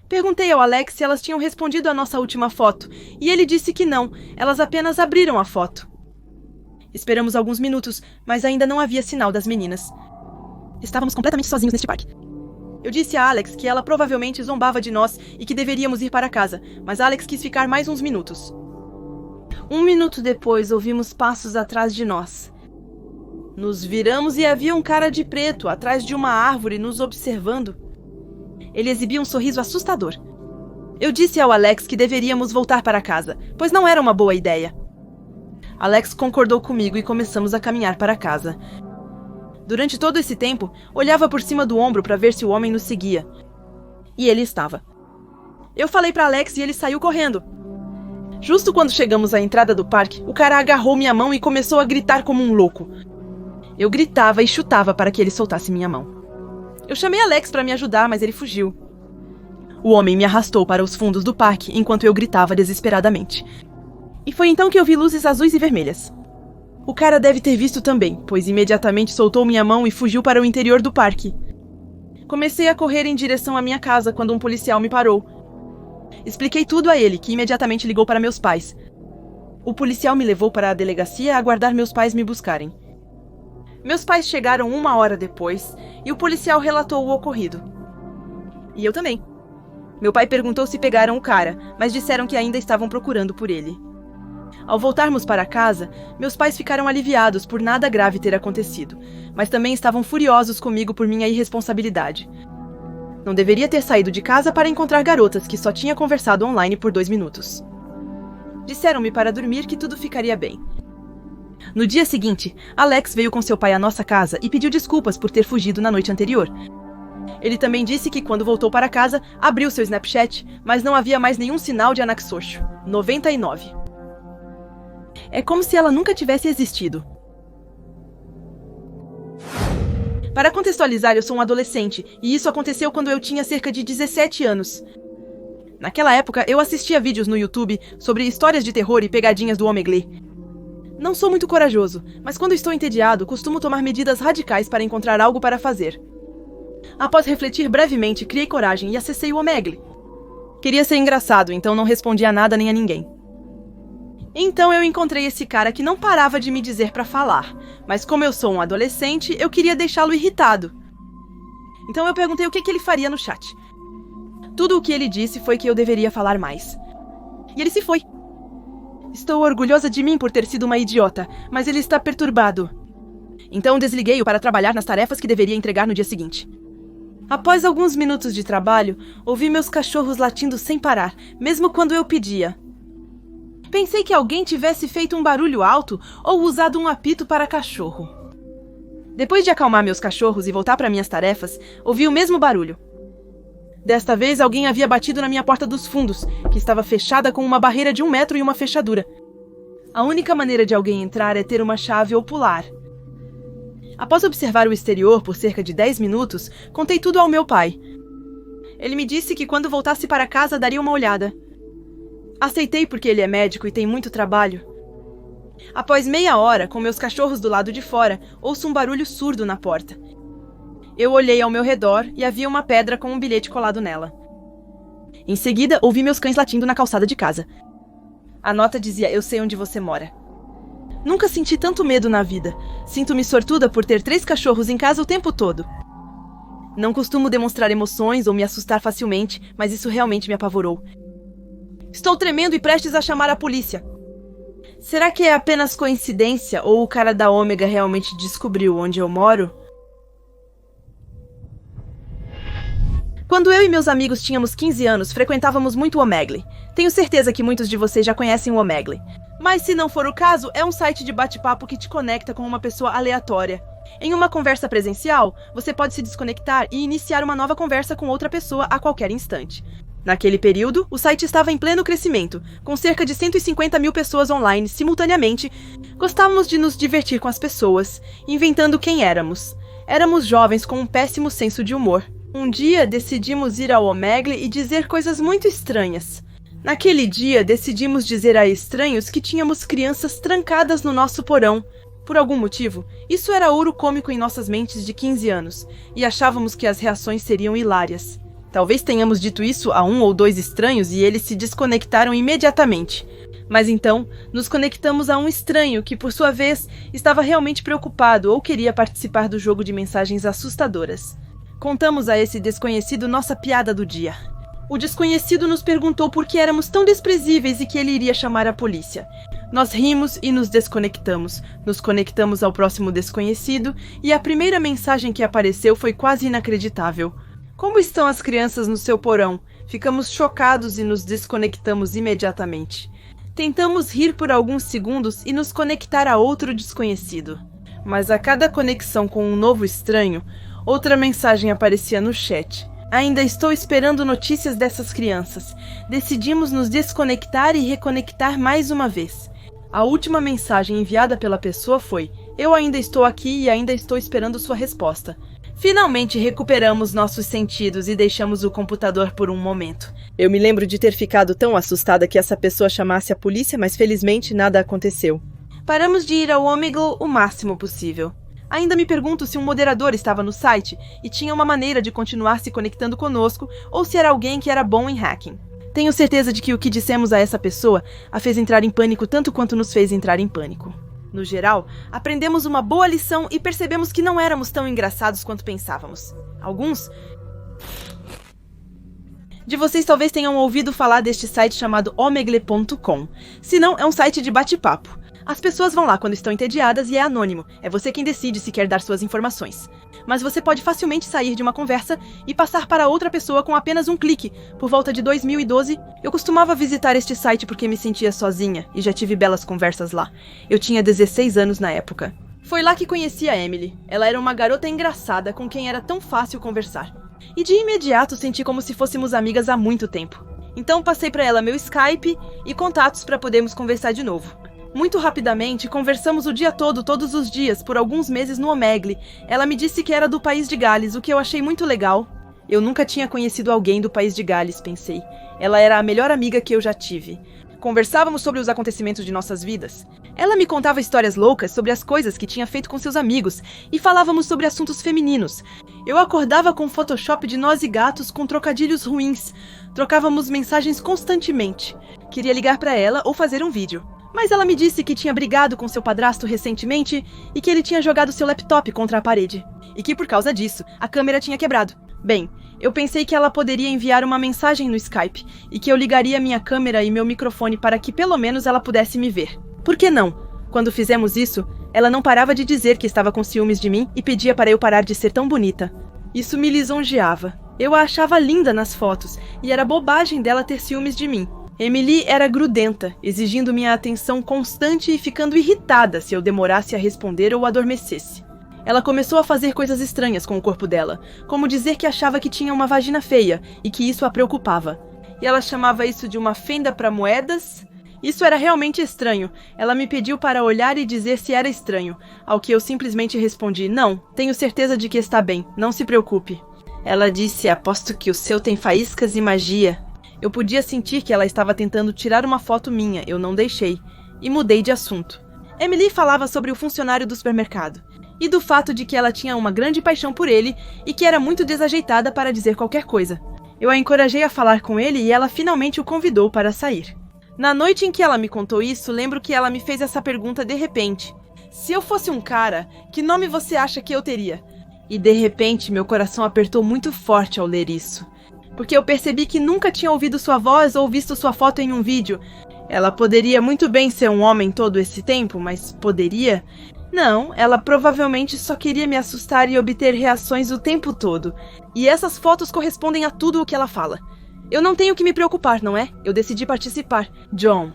Perguntei ao Alex se elas tinham respondido à nossa última foto, e ele disse que não, elas apenas abriram a foto. Esperamos alguns minutos, mas ainda não havia sinal das meninas. Estávamos completamente sozinhos neste parque. Eu disse a Alex que ela provavelmente zombava de nós e que deveríamos ir para casa, mas Alex quis ficar mais uns minutos. 1 minuto depois, ouvimos passos atrás de nós. Nos viramos e havia um cara de preto atrás de uma árvore nos observando. Ele exibia um sorriso assustador. Eu disse ao Alex que deveríamos voltar para casa, pois não era uma boa ideia. Alex concordou comigo e começamos a caminhar para casa. Durante todo esse tempo, olhava por cima do ombro para ver se o homem nos seguia. E ele estava. Eu falei para Alex e ele saiu correndo. Justo quando chegamos à entrada do parque, o cara agarrou minha mão e começou a gritar como um louco. Eu gritava e chutava para que ele soltasse minha mão. Eu chamei Alex para me ajudar, mas ele fugiu. O homem me arrastou para os fundos do parque enquanto eu gritava desesperadamente. E foi então que eu vi luzes azuis e vermelhas. O cara deve ter visto também, pois imediatamente soltou minha mão e fugiu para o interior do parque. Comecei a correr em direção à minha casa quando um policial me parou. Expliquei tudo a ele, que imediatamente ligou para meus pais. O policial me levou para a delegacia a aguardar meus pais me buscarem. Meus pais chegaram 1 hora depois e o policial relatou o ocorrido. E eu também. Meu pai perguntou se pegaram o cara, mas disseram que ainda estavam procurando por ele. Ao voltarmos para casa, meus pais ficaram aliviados por nada grave ter acontecido, mas também estavam furiosos comigo por minha irresponsabilidade. Não deveria ter saído de casa para encontrar garotas que só tinha conversado online por 2 minutos. Disseram-me para dormir que tudo ficaria bem. No dia seguinte, Alex veio com seu pai à nossa casa e pediu desculpas por ter fugido na noite anterior. Ele também disse que quando voltou para casa, abriu seu Snapchat, mas não havia mais nenhum sinal de Anaxoxo. 99. É como se ela nunca tivesse existido. Para contextualizar, eu sou um adolescente, e isso aconteceu quando eu tinha cerca de 17 anos. Naquela época, eu assistia vídeos no YouTube sobre histórias de terror e pegadinhas do Omegle. Não sou muito corajoso, mas quando estou entediado, costumo tomar medidas radicais para encontrar algo para fazer. Após refletir brevemente, criei coragem e acessei o Omegle. Queria ser engraçado, então não respondi a nada nem a ninguém. Então eu encontrei esse cara que não parava de me dizer para falar, mas como eu sou um adolescente, eu queria deixá-lo irritado. Então eu perguntei o que ele faria no chat. Tudo o que ele disse foi que eu deveria falar mais. E ele se foi. Estou orgulhosa de mim por ter sido uma idiota, mas ele está perturbado. Então desliguei-o para trabalhar nas tarefas que deveria entregar no dia seguinte. Após alguns minutos de trabalho, ouvi meus cachorros latindo sem parar, mesmo quando eu pedia. Pensei que alguém tivesse feito um barulho alto ou usado um apito para cachorro. Depois de acalmar meus cachorros e voltar para minhas tarefas, ouvi o mesmo barulho. Desta vez, alguém havia batido na minha porta dos fundos, que estava fechada com uma barreira de 1 metro e uma fechadura. A única maneira de alguém entrar é ter uma chave ou pular. Após observar o exterior por cerca de 10 minutos, contei tudo ao meu pai. Ele me disse que quando voltasse para casa daria uma olhada. Aceitei porque ele é médico e tem muito trabalho. Após meia hora, com meus cachorros do lado de fora, ouço um barulho surdo na porta. Eu olhei ao meu redor e havia uma pedra com um bilhete colado nela. Em seguida, ouvi meus cães latindo na calçada de casa. A nota dizia: "Eu sei onde você mora." Nunca senti tanto medo na vida. Sinto-me sortuda por ter 3 cachorros em casa o tempo todo. Não costumo demonstrar emoções ou me assustar facilmente, mas isso realmente me apavorou. Estou tremendo e prestes a chamar a polícia. Será que é apenas coincidência ou o cara da Ômega realmente descobriu onde eu moro? Quando eu e meus amigos tínhamos 15 anos, frequentávamos muito o Omegle. Tenho certeza que muitos de vocês já conhecem o Omegle. Mas se não for o caso, é um site de bate-papo que te conecta com uma pessoa aleatória. Em uma conversa presencial, você pode se desconectar e iniciar uma nova conversa com outra pessoa a qualquer instante. Naquele período, o site estava em pleno crescimento, com cerca de 150 mil pessoas online simultaneamente. Gostávamos de nos divertir com as pessoas, inventando quem éramos. Éramos jovens com um péssimo senso de humor. Um dia, decidimos ir ao Omegle e dizer coisas muito estranhas. Naquele dia, decidimos dizer a estranhos que tínhamos crianças trancadas no nosso porão. Por algum motivo, isso era ouro cômico em nossas mentes de 15 anos, e achávamos que as reações seriam hilárias. Talvez tenhamos dito isso a 1 ou 2 estranhos e eles se desconectaram imediatamente. Mas então, nos conectamos a um estranho que, por sua vez, estava realmente preocupado ou queria participar do jogo de mensagens assustadoras. Contamos a esse desconhecido nossa piada do dia. O desconhecido nos perguntou por que éramos tão desprezíveis e que ele iria chamar a polícia. Nós rimos e nos desconectamos. Nos conectamos ao próximo desconhecido e a primeira mensagem que apareceu foi quase inacreditável. Como estão as crianças no seu porão? Ficamos chocados e nos desconectamos imediatamente. Tentamos rir por alguns segundos e nos conectar a outro desconhecido. Mas a cada conexão com um novo estranho, outra mensagem aparecia no chat. Ainda estou esperando notícias dessas crianças. Decidimos nos desconectar e reconectar mais uma vez. A última mensagem enviada pela pessoa foi: "Eu ainda estou aqui e ainda estou esperando sua resposta." Finalmente recuperamos nossos sentidos e deixamos o computador por um momento. Eu me lembro de ter ficado tão assustada que essa pessoa chamasse a polícia, mas felizmente nada aconteceu. Paramos de ir ao Omegle o máximo possível. Ainda me pergunto se um moderador estava no site e tinha uma maneira de continuar se conectando conosco ou se era alguém que era bom em hacking. Tenho certeza de que o que dissemos a essa pessoa a fez entrar em pânico tanto quanto nos fez entrar em pânico. No geral, aprendemos uma boa lição e percebemos que não éramos tão engraçados quanto pensávamos. Alguns de vocês talvez tenham ouvido falar deste site chamado Omegle.com. Se não, é um site de bate-papo. As pessoas vão lá quando estão entediadas e é anônimo. É você quem decide se quer dar suas informações. Mas você pode facilmente sair de uma conversa e passar para outra pessoa com apenas um clique. Por volta de 2012, eu costumava visitar este site porque me sentia sozinha e já tive belas conversas lá. Eu tinha 16 anos na época. Foi lá que conheci a Emily. Ela era uma garota engraçada com quem era tão fácil conversar. E de imediato senti como se fôssemos amigas há muito tempo. Então passei para ela meu Skype e contatos para podermos conversar de novo. Muito rapidamente, conversamos o dia todo, todos os dias, por alguns meses no Omegle. Ela me disse que era do país de Gales, o que eu achei muito legal. Eu nunca tinha conhecido alguém do país de Gales, pensei. Ela era a melhor amiga que eu já tive. Conversávamos sobre os acontecimentos de nossas vidas. Ela me contava histórias loucas sobre as coisas que tinha feito com seus amigos e falávamos sobre assuntos femininos. Eu acordava com Photoshop de nós e gatos com trocadilhos ruins. Trocávamos mensagens constantemente. Queria ligar para ela ou fazer um vídeo. Mas ela me disse que tinha brigado com seu padrasto recentemente e que ele tinha jogado seu laptop contra a parede. E que por causa disso, a câmera tinha quebrado. Bem, eu pensei que ela poderia enviar uma mensagem no Skype e que eu ligaria minha câmera e meu microfone para que pelo menos ela pudesse me ver. Por que não? Quando fizemos isso, ela não parava de dizer que estava com ciúmes de mim e pedia para eu parar de ser tão bonita. Isso me lisonjeava. Eu a achava linda nas fotos e era bobagem dela ter ciúmes de mim. Emily era grudenta, exigindo minha atenção constante e ficando irritada se eu demorasse a responder ou adormecesse. Ela começou a fazer coisas estranhas com o corpo dela, como dizer que achava que tinha uma vagina feia e que isso a preocupava. E ela chamava isso de uma fenda para moedas. Isso era realmente estranho. Ela me pediu para olhar e dizer se era estranho, ao que eu simplesmente respondi: "Não, tenho certeza de que está bem, não se preocupe." Ela disse, aposto que o seu tem faíscas e magia. Eu podia sentir que ela estava tentando tirar uma foto minha, eu não deixei. E mudei de assunto. Emily falava sobre o funcionário do supermercado. E do fato de que ela tinha uma grande paixão por ele e que era muito desajeitada para dizer qualquer coisa. Eu a encorajei a falar com ele e ela finalmente o convidou para sair. Na noite em que ela me contou isso, lembro que ela me fez essa pergunta de repente. Se eu fosse um cara, que nome você acha que eu teria? E de repente meu coração apertou muito forte ao ler isso. Porque eu percebi que nunca tinha ouvido sua voz ou visto sua foto em um vídeo. Ela poderia muito bem ser um homem todo esse tempo, mas poderia? Não, ela provavelmente só queria me assustar e obter reações o tempo todo. E essas fotos correspondem a tudo o que ela fala. Eu não tenho que me preocupar, não é? Eu decidi participar. John.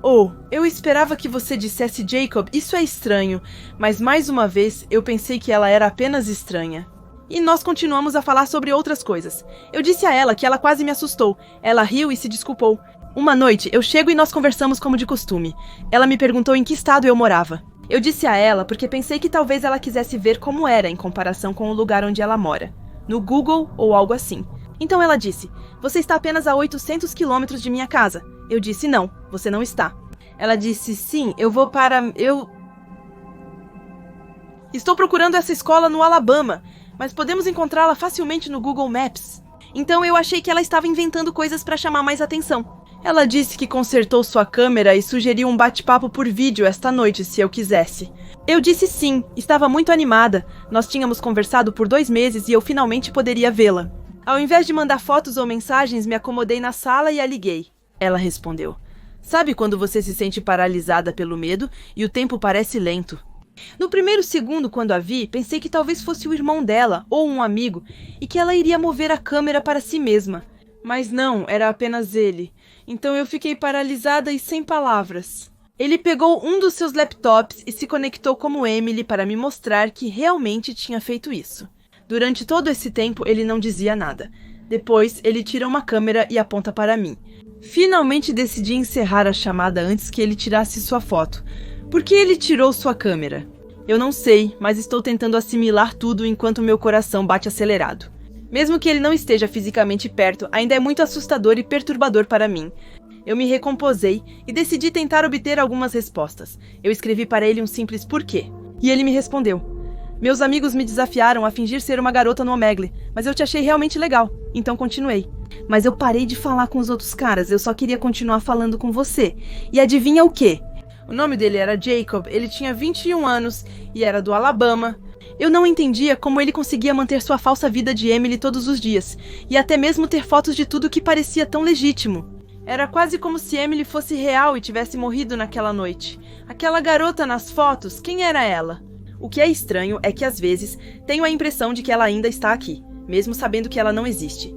Oh, eu esperava que você dissesse Jacob, isso é estranho, mas mais uma vez eu pensei que ela era apenas estranha. E nós continuamos a falar sobre outras coisas. Eu disse a ela que ela quase me assustou. Ela riu e se desculpou. Uma noite, eu chego e nós conversamos como de costume. Ela me perguntou em que estado eu morava. Eu disse a ela porque pensei que talvez ela quisesse ver como era em comparação com o lugar onde ela mora. No Google ou algo assim. Então ela disse, você está apenas a 800 quilômetros de minha casa. Eu disse, não, você não está. Ela disse, sim, eu vou para... Estou procurando essa escola no Alabama, mas podemos encontrá-la facilmente no Google Maps. Então eu achei que ela estava inventando coisas para chamar mais atenção. Ela disse que consertou sua câmera e sugeriu um bate-papo por vídeo esta noite, se eu quisesse. Eu disse sim, estava muito animada. Nós tínhamos conversado por 2 meses e eu finalmente poderia vê-la. Ao invés de mandar fotos ou mensagens, me acomodei na sala e a liguei. Ela respondeu. Sabe quando você se sente paralisada pelo medo e o tempo parece lento? No primeiro segundo, quando a vi, pensei que talvez fosse o irmão dela ou um amigo e que ela iria mover a câmera para si mesma. Mas não, era apenas ele. Então eu fiquei paralisada e sem palavras. Ele pegou um dos seus laptops e se conectou como Emily para me mostrar que realmente tinha feito isso. Durante todo esse tempo, ele não dizia nada. Depois, ele tira uma câmera e aponta para mim. Finalmente decidi encerrar a chamada antes que ele tirasse sua foto. Por que ele tirou sua câmera? Eu não sei, mas estou tentando assimilar tudo enquanto meu coração bate acelerado. Mesmo que ele não esteja fisicamente perto, ainda é muito assustador e perturbador para mim. Eu me recomposei e decidi tentar obter algumas respostas. Eu escrevi para ele um simples porquê. E ele me respondeu. Meus amigos me desafiaram a fingir ser uma garota no Omegle, mas eu te achei realmente legal, então continuei. Mas eu parei de falar com os outros caras, eu só queria continuar falando com você. E adivinha o quê? O nome dele era Jacob, ele tinha 21 anos e era do Alabama. Eu não entendia como ele conseguia manter sua falsa vida de Emily todos os dias, e até mesmo ter fotos de tudo que parecia tão legítimo. Era quase como se Emily fosse real e tivesse morrido naquela noite. Aquela garota nas fotos, quem era ela? O que é estranho é que às vezes tenho a impressão de que ela ainda está aqui, mesmo sabendo que ela não existe.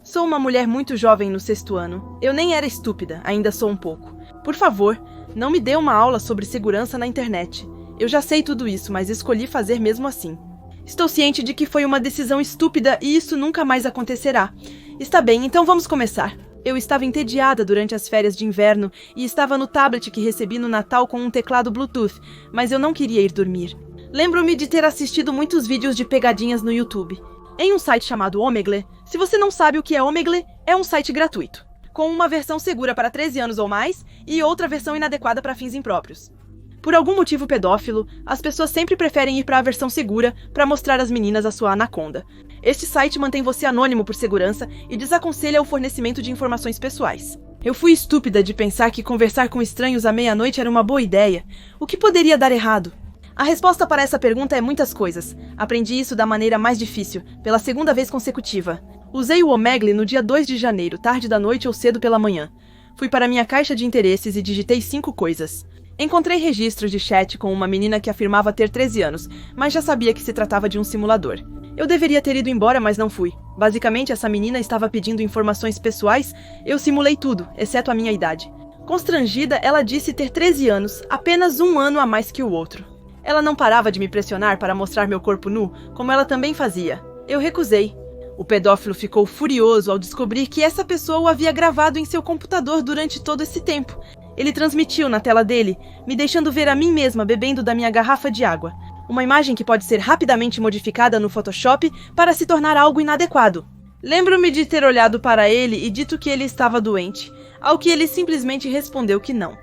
Sou uma mulher muito jovem no 6º ano. Eu nem era estúpida, ainda sou um pouco. Por favor, não me dê uma aula sobre segurança na internet. Eu já sei tudo isso, mas escolhi fazer mesmo assim. Estou ciente de que foi uma decisão estúpida e isso nunca mais acontecerá. Está bem, então vamos começar. Eu estava entediada durante as férias de inverno e estava no tablet que recebi no Natal com um teclado Bluetooth, mas eu não queria ir dormir. Lembro-me de ter assistido muitos vídeos de pegadinhas no YouTube. Em um site chamado Omegle, se você não sabe o que é Omegle, é um site gratuito, com uma versão segura para 13 anos ou mais e outra versão inadequada para fins impróprios. Por algum motivo pedófilo, as pessoas sempre preferem ir para a versão segura para mostrar às meninas a sua anaconda. Este site mantém você anônimo por segurança e desaconselha o fornecimento de informações pessoais. Eu fui estúpida de pensar que conversar com estranhos à meia-noite era uma boa ideia. O que poderia dar errado? A resposta para essa pergunta é muitas coisas. Aprendi isso da maneira mais difícil, pela 2ª vez consecutiva. Usei o Omegle no dia 2 de janeiro, tarde da noite ou cedo pela manhã. Fui para minha caixa de interesses e digitei 5 coisas. Encontrei registros de chat com uma menina que afirmava ter 13 anos, mas já sabia que se tratava de um simulador. Eu deveria ter ido embora, mas não fui. Basicamente, essa menina estava pedindo informações pessoais, eu simulei tudo, exceto a minha idade. Constrangida, ela disse ter 13 anos, apenas 1 ano a mais que o outro. Ela não parava de me pressionar para mostrar meu corpo nu, como ela também fazia. Eu recusei. O pedófilo ficou furioso ao descobrir que essa pessoa o havia gravado em seu computador durante todo esse tempo. Ele transmitiu na tela dele, me deixando ver a mim mesma bebendo da minha garrafa de água. Uma imagem que pode ser rapidamente modificada no Photoshop para se tornar algo inadequado. Lembro-me de ter olhado para ele e dito que ele estava doente, ao que ele simplesmente respondeu que não.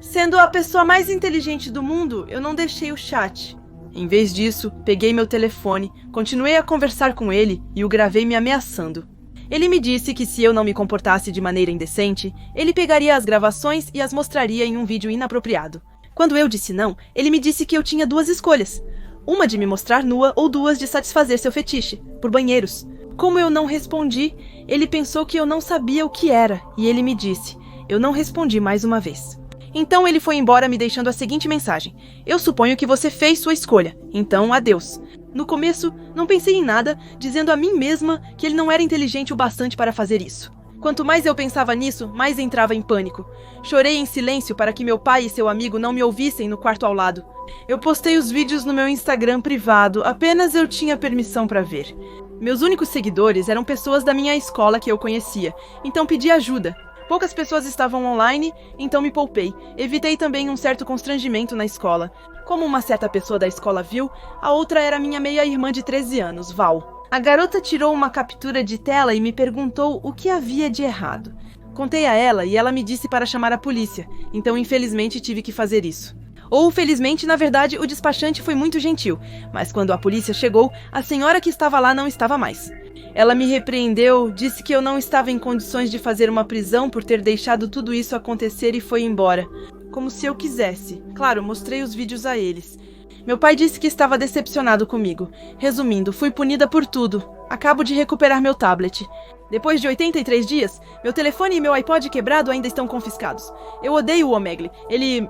Sendo a pessoa mais inteligente do mundo, eu não deixei o chat. Em vez disso, peguei meu telefone, continuei a conversar com ele e o gravei me ameaçando. Ele me disse que se eu não me comportasse de maneira indecente, ele pegaria as gravações e as mostraria em um vídeo inapropriado. Quando eu disse não, ele me disse que eu tinha duas escolhas. Uma de me mostrar nua ou duas de satisfazer seu fetiche, por banheiros. Como eu não respondi, ele pensou que eu não sabia o que era, e ele me disse. Eu não respondi mais uma vez. Então ele foi embora me deixando a seguinte mensagem. Eu suponho que você fez sua escolha, então adeus. No começo, não pensei em nada, dizendo a mim mesma que ele não era inteligente o bastante para fazer isso. Quanto mais eu pensava nisso, mais entrava em pânico. Chorei em silêncio para que meu pai e seu amigo não me ouvissem no quarto ao lado. Eu postei os vídeos no meu Instagram privado, apenas eu tinha permissão para ver. Meus únicos seguidores eram pessoas da minha escola que eu conhecia, então pedi ajuda. Poucas pessoas estavam online, então me poupei. Evitei também um certo constrangimento na escola. Como uma certa pessoa da escola viu, a outra era minha meia-irmã de 13 anos, Val. A garota tirou uma captura de tela e me perguntou o que havia de errado. Contei a ela e ela me disse para chamar a polícia, então infelizmente tive que fazer isso. Ou felizmente, na verdade, o despachante foi muito gentil, mas quando a polícia chegou, a senhora que estava lá não estava mais. Ela me repreendeu, disse que eu não estava em condições de fazer uma prisão por ter deixado tudo isso acontecer e foi embora. Como se eu quisesse. Claro, mostrei os vídeos a eles. Meu pai disse que estava decepcionado comigo. Resumindo, fui punida por tudo. Acabo de recuperar meu tablet. Depois de 83 dias, meu telefone e meu iPod quebrado ainda estão confiscados. Eu odeio o Omegle. Ele...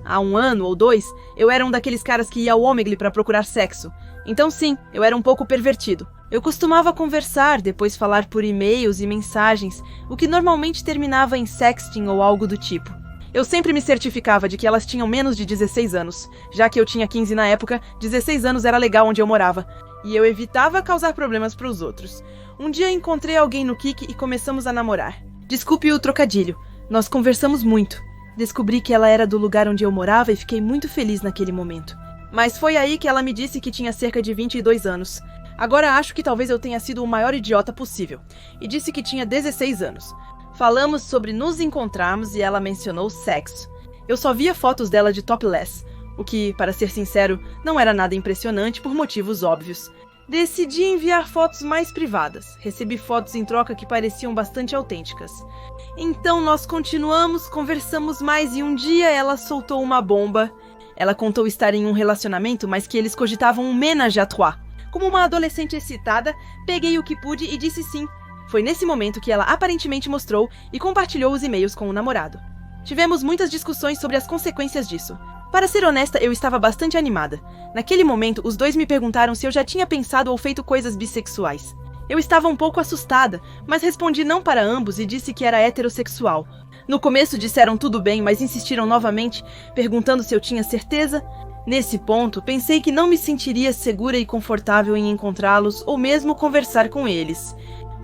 Há 1 ano ou 2, eu era um daqueles caras que ia ao Omegle para procurar sexo. Então sim, eu era um pouco pervertido. Eu costumava conversar, depois falar por e-mails e mensagens, o que normalmente terminava em sexting ou algo do tipo. Eu sempre me certificava de que elas tinham menos de 16 anos. Já que eu tinha 15 na época, 16 anos era legal onde eu morava. E eu evitava causar problemas para os outros. Um dia encontrei alguém no Kik e começamos a namorar. Desculpe o trocadilho. Nós conversamos muito. Descobri que ela era do lugar onde eu morava e fiquei muito feliz naquele momento. Mas foi aí que ela me disse que tinha cerca de 22 anos. Agora acho que talvez eu tenha sido o maior idiota possível. E disse que tinha 16 anos. Falamos sobre nos encontrarmos e ela mencionou sexo. Eu só via fotos dela de topless, o que, para ser sincero, não era nada impressionante por motivos óbvios. Decidi enviar fotos mais privadas. Recebi fotos em troca que pareciam bastante autênticas. Então nós continuamos, conversamos mais e um dia ela soltou uma bomba. Ela contou estar em um relacionamento, mas que eles cogitavam um ménage à trois. Como uma adolescente excitada, peguei o que pude e disse sim. Foi nesse momento que ela aparentemente mostrou e compartilhou os e-mails com o namorado. Tivemos muitas discussões sobre as consequências disso. Para ser honesta, eu estava bastante animada. Naquele momento, os dois me perguntaram se eu já tinha pensado ou feito coisas bissexuais. Eu estava um pouco assustada, mas respondi não para ambos e disse que era heterossexual. No começo disseram tudo bem, mas insistiram novamente, perguntando se eu tinha certeza. Nesse ponto, pensei que não me sentiria segura e confortável em encontrá-los ou mesmo conversar com eles.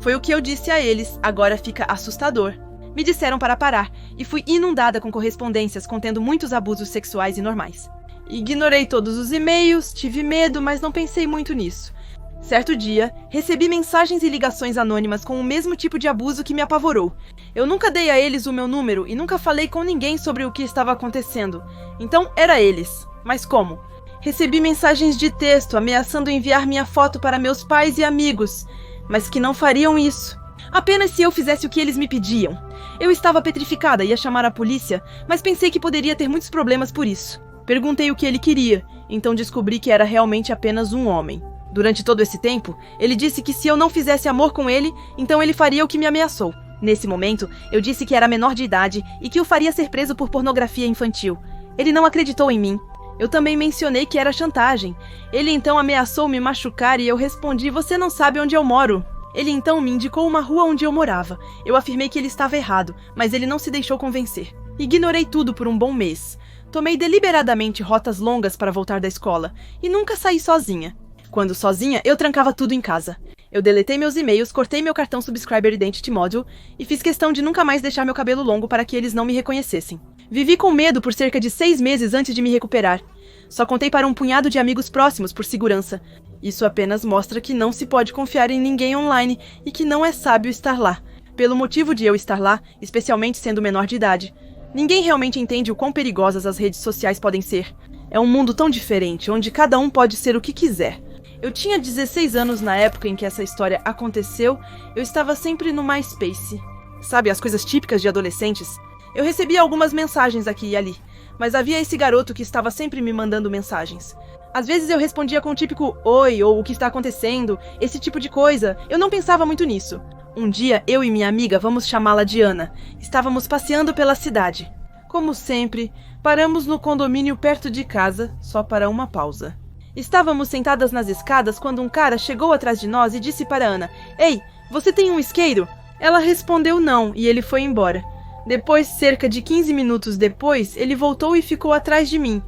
Foi o que eu disse a eles, agora fica assustador. Me disseram para parar, e fui inundada com correspondências contendo muitos abusos sexuais e normais. Ignorei todos os e-mails, tive medo, mas não pensei muito nisso. Certo dia, recebi mensagens e ligações anônimas com o mesmo tipo de abuso que me apavorou. Eu nunca dei a eles o meu número e nunca falei com ninguém sobre o que estava acontecendo. Então, era eles. Mas como? Recebi mensagens de texto ameaçando enviar minha foto para meus pais e amigos, mas que não fariam isso. Apenas se eu fizesse o que eles me pediam. Eu estava petrificada e ia chamar a polícia, mas pensei que poderia ter muitos problemas por isso. Perguntei o que ele queria, então descobri que era realmente apenas um homem. Durante todo esse tempo, ele disse que se eu não fizesse amor com ele, então ele faria o que me ameaçou. Nesse momento, eu disse que era menor de idade e que o faria ser preso por pornografia infantil. Ele não acreditou em mim. Eu também mencionei que era chantagem. Ele então ameaçou me machucar e eu respondi: "Você não sabe onde eu moro." Ele então me indicou uma rua onde eu morava. Eu afirmei que ele estava errado, mas ele não se deixou convencer. Ignorei tudo por um bom mês. Tomei deliberadamente rotas longas para voltar da escola e nunca saí sozinha. Quando sozinha, eu trancava tudo em casa. Eu deletei meus e-mails, cortei meu cartão Subscriber Identity Module e fiz questão de nunca mais deixar meu cabelo longo para que eles não me reconhecessem. Vivi com medo por cerca de 6 meses antes de me recuperar. Só contei para um punhado de amigos próximos por segurança. Isso apenas mostra que não se pode confiar em ninguém online e que não é sábio estar lá. Pelo motivo de eu estar lá, especialmente sendo menor de idade. Ninguém realmente entende o quão perigosas as redes sociais podem ser. É um mundo tão diferente, onde cada um pode ser o que quiser. Eu tinha 16 anos na época em que essa história aconteceu, eu estava sempre no MySpace. Sabe, as coisas típicas de adolescentes? Eu recebia algumas mensagens aqui e ali, mas havia esse garoto que estava sempre me mandando mensagens. Às vezes eu respondia com o típico "Oi" ou "O que está acontecendo?", esse tipo de coisa. Eu não pensava muito nisso. Um dia, eu e minha amiga, vamos chamá-la de Ana, estávamos passeando pela cidade. Como sempre, paramos no condomínio perto de casa, só para uma pausa. Estávamos sentadas nas escadas quando um cara chegou atrás de nós e disse para Ana: "Ei, você tem um isqueiro?" Ela respondeu não e ele foi embora. Depois, cerca de 15 minutos depois, ele voltou e ficou atrás de mim.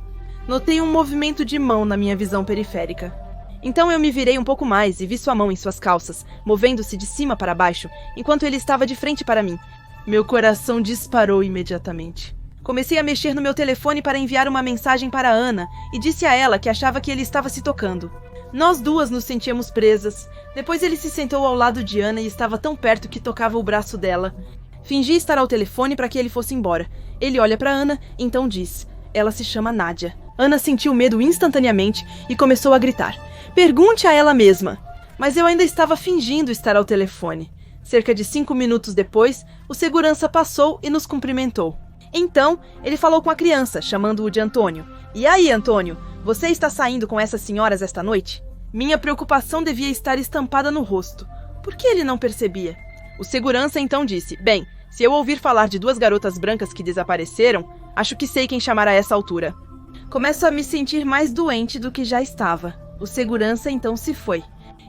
Notei um movimento de mão na minha visão periférica. Então eu me virei um pouco mais e vi sua mão em suas calças, movendo-se de cima para baixo, enquanto ele estava de frente para mim. Meu coração disparou imediatamente. Comecei a mexer no meu telefone para enviar uma mensagem para Ana e disse a ela que achava que ele estava se tocando. Nós duas nos sentíamos presas. Depois ele se sentou ao lado de Ana e estava tão perto que tocava o braço dela. Fingi estar ao telefone para que ele fosse embora. Ele olha para Ana, então diz: "Ela se chama Nádia." Ana sentiu medo instantaneamente e começou a gritar: "Pergunte a ela mesma." Mas eu ainda estava fingindo estar ao telefone. Cerca de 5 minutos depois, o segurança passou e nos cumprimentou. Então, ele falou com a criança, chamando-o de Antônio. "E aí, Antônio, você está saindo com essas senhoras esta noite?" Minha preocupação devia estar estampada no rosto. Por que ele não percebia? O segurança então disse: "Bem, se eu ouvir falar de 2 garotas brancas que desapareceram, acho que sei quem chamar a essa altura." Começo a me sentir mais doente do que já estava. O segurança então se foi.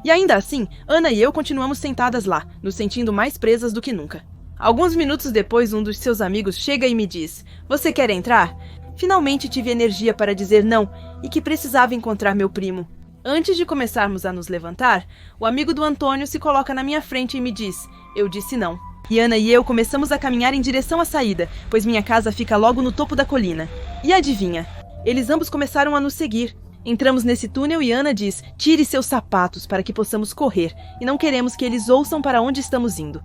E ainda assim, Ana e eu continuamos sentadas lá, nos sentindo mais presas do que nunca. Alguns minutos depois, um dos seus amigos chega e me diz: "Você quer entrar?" Finalmente tive energia para dizer não e que precisava encontrar meu primo. Antes de começarmos a nos levantar, o amigo do Antônio se coloca na minha frente e me diz: Eu disse não. E Ana e eu começamos a caminhar em direção à saída, pois minha casa fica logo no topo da colina. E adivinha? Eles ambos começaram a nos seguir. Entramos nesse túnel e Ana diz: "Tire seus sapatos para que possamos correr, e não queremos que eles ouçam para onde estamos indo."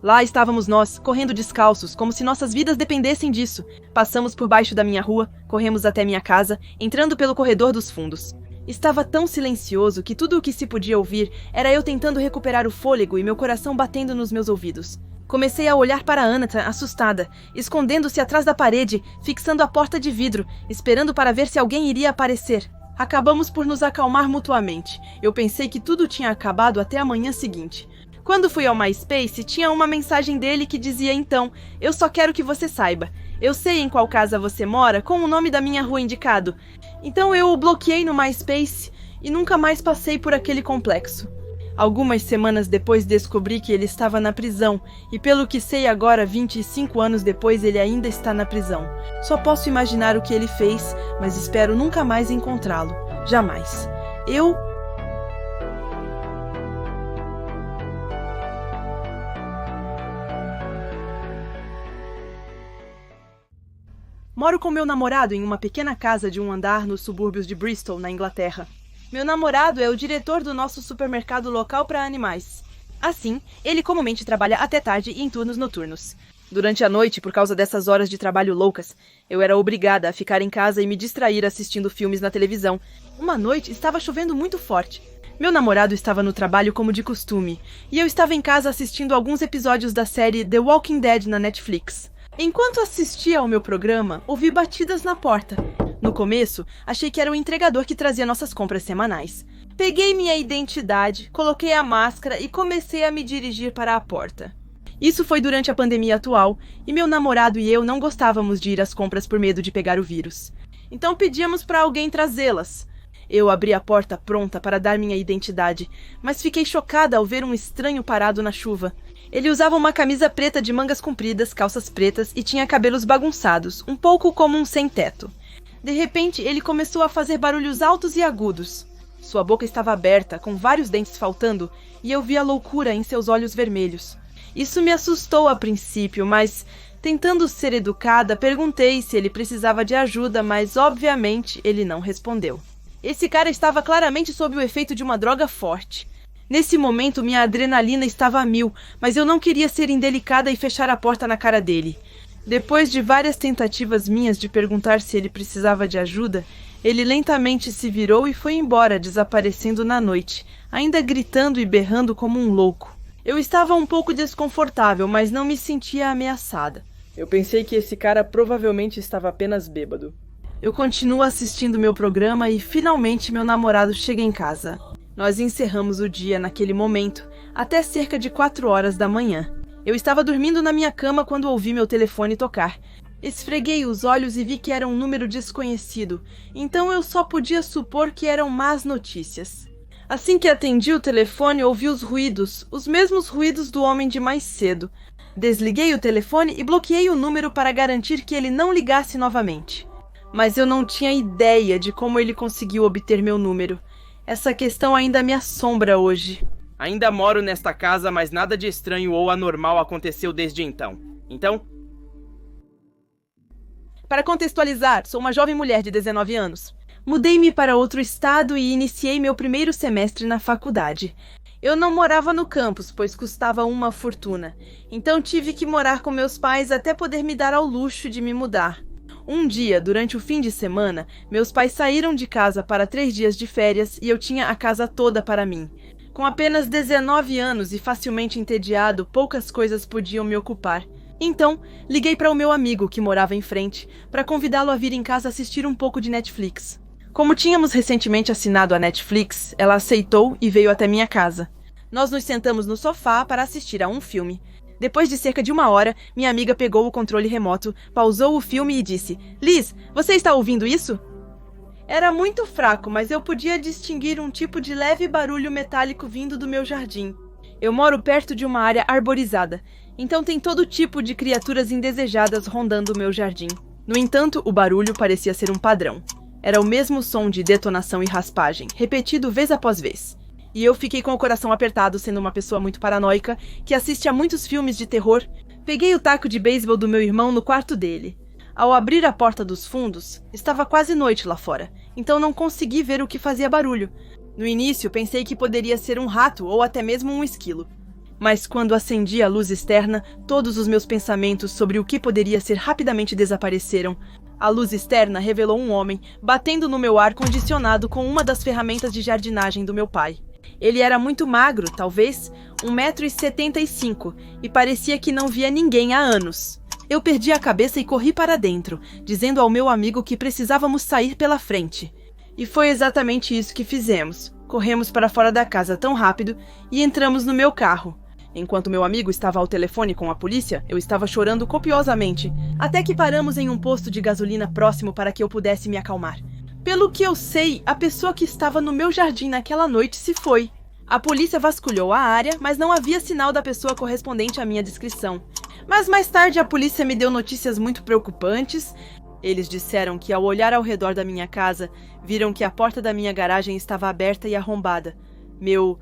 Lá estávamos nós, correndo descalços, como se nossas vidas dependessem disso. Passamos por baixo da minha rua, corremos até minha casa, entrando pelo corredor dos fundos. Estava tão silencioso que tudo o que se podia ouvir era eu tentando recuperar o fôlego e meu coração batendo nos meus ouvidos. Comecei a olhar para Ana, assustada, escondendo-se atrás da parede, fixando a porta de vidro, esperando para ver se alguém iria aparecer. Acabamos por nos acalmar mutuamente. Eu pensei que tudo tinha acabado até a manhã seguinte. Quando fui ao MySpace, tinha uma mensagem dele que dizia então: "Eu só quero que você saiba. Eu sei em qual casa você mora, com o nome da minha rua indicado." Então eu o bloqueei no MySpace e nunca mais passei por aquele complexo. Algumas semanas depois descobri que ele estava na prisão, e pelo que sei agora, 25 anos depois, ele ainda está na prisão. Só posso imaginar o que ele fez, mas espero nunca mais encontrá-lo. Jamais. Moro com meu namorado em uma pequena casa de um andar nos subúrbios de Bristol, na Inglaterra. Meu namorado é o diretor do nosso supermercado local para animais. Assim, ele comumente trabalha até tarde e em turnos noturnos. Durante a noite, por causa dessas horas de trabalho loucas, eu era obrigada a ficar em casa e me distrair assistindo filmes na televisão. Uma noite estava chovendo muito forte. Meu namorado estava no trabalho como de costume, e eu estava em casa assistindo alguns episódios da série The Walking Dead na Netflix. Enquanto assistia ao meu programa, ouvi batidas na porta. No começo, achei que era o entregador que trazia nossas compras semanais. Peguei minha identidade, coloquei a máscara e comecei a me dirigir para a porta. Isso foi durante a pandemia atual, e meu namorado e eu não gostávamos de ir às compras por medo de pegar o vírus. Então pedíamos para alguém trazê-las. Eu abri a porta pronta para dar minha identidade, mas fiquei chocada ao ver um estranho parado na chuva. Ele usava uma camisa preta de mangas compridas, calças pretas e tinha cabelos bagunçados, um pouco como um sem-teto. De repente, ele começou a fazer barulhos altos e agudos. Sua boca estava aberta, com vários dentes faltando, e eu via loucura em seus olhos vermelhos. Isso me assustou a princípio, mas Tentando ser educada, perguntei se ele precisava de ajuda, mas obviamente ele não respondeu. Esse cara estava claramente sob o efeito de uma droga forte. Nesse momento, minha adrenalina estava a mil, mas eu não queria ser indelicada e fechar a porta na cara dele. Depois de várias tentativas minhas de perguntar se ele precisava de ajuda, ele lentamente se virou e foi embora, desaparecendo na noite, ainda gritando e berrando como um louco. Eu estava um pouco desconfortável, mas não me sentia ameaçada. Eu pensei que esse cara provavelmente estava apenas bêbado. Eu continuo assistindo meu programa e finalmente meu namorado chega em casa. Nós encerramos o dia naquele momento, até cerca de 4 horas da manhã. Eu estava dormindo na minha cama quando ouvi meu telefone tocar. Esfreguei os olhos e vi que era um número desconhecido, então eu só podia supor que eram más notícias. Assim que atendi o telefone, ouvi os ruídos, os mesmos ruídos do homem de mais cedo. Desliguei o telefone e bloqueei o número para garantir que ele não ligasse novamente. Mas eu não tinha ideia de como ele conseguiu obter meu número. Essa questão ainda me assombra hoje. Ainda moro nesta casa, mas nada de estranho ou anormal aconteceu desde então. Então... Para contextualizar, sou uma jovem mulher de 19 anos. Mudei-me para outro estado e iniciei meu primeiro semestre na faculdade. Eu não morava no campus, pois custava uma fortuna. Então tive que morar com meus pais até poder me dar ao luxo de me mudar. Um dia, durante o fim de semana, meus pais saíram de casa para 3 dias de férias e eu tinha a casa toda para mim. Com apenas 19 anos e facilmente entediado, poucas coisas podiam me ocupar. Então, liguei para o meu amigo, que morava em frente, para convidá-lo a vir em casa assistir um pouco de Netflix. Como tínhamos recentemente assinado a Netflix, ela aceitou e veio até minha casa. Nós nos sentamos no sofá para assistir a um filme. Depois de cerca de 1 hora, minha amiga pegou o controle remoto, pausou o filme e disse: "Liz, você está ouvindo isso?" Era muito fraco, mas eu podia distinguir um tipo de leve barulho metálico vindo do meu jardim. Eu moro perto de uma área arborizada, então tem todo tipo de criaturas indesejadas rondando o meu jardim. No entanto, o barulho parecia ser um padrão. Era o mesmo som de detonação e raspagem, repetido vez após vez. E eu fiquei com o coração apertado, sendo uma pessoa muito paranoica, que assiste a muitos filmes de terror. Peguei o taco de beisebol do meu irmão no quarto dele. Ao abrir a porta dos fundos, estava quase noite lá fora, então não consegui ver o que fazia barulho. No início, pensei que poderia ser um rato ou até mesmo um esquilo. Mas quando acendi a luz externa, todos os meus pensamentos sobre o que poderia ser rapidamente desapareceram. A luz externa revelou um homem batendo no meu ar-condicionado com uma das ferramentas de jardinagem do meu pai. Ele era muito magro, talvez 1,75 m, e parecia que não via ninguém há anos. Eu perdi a cabeça e corri para dentro, dizendo ao meu amigo que precisávamos sair pela frente. E foi exatamente isso que fizemos. Corremos para fora da casa tão rápido e entramos no meu carro. Enquanto meu amigo estava ao telefone com a polícia, eu estava chorando copiosamente, até que paramos em um posto de gasolina próximo para que eu pudesse me acalmar. Pelo que eu sei, a pessoa que estava no meu jardim naquela noite se foi. A polícia vasculhou a área, mas não havia sinal da pessoa correspondente à minha descrição. Mas mais tarde a polícia me deu notícias muito preocupantes. Eles disseram que ao olhar ao redor da minha casa, viram que a porta da minha garagem estava aberta e arrombada. Meu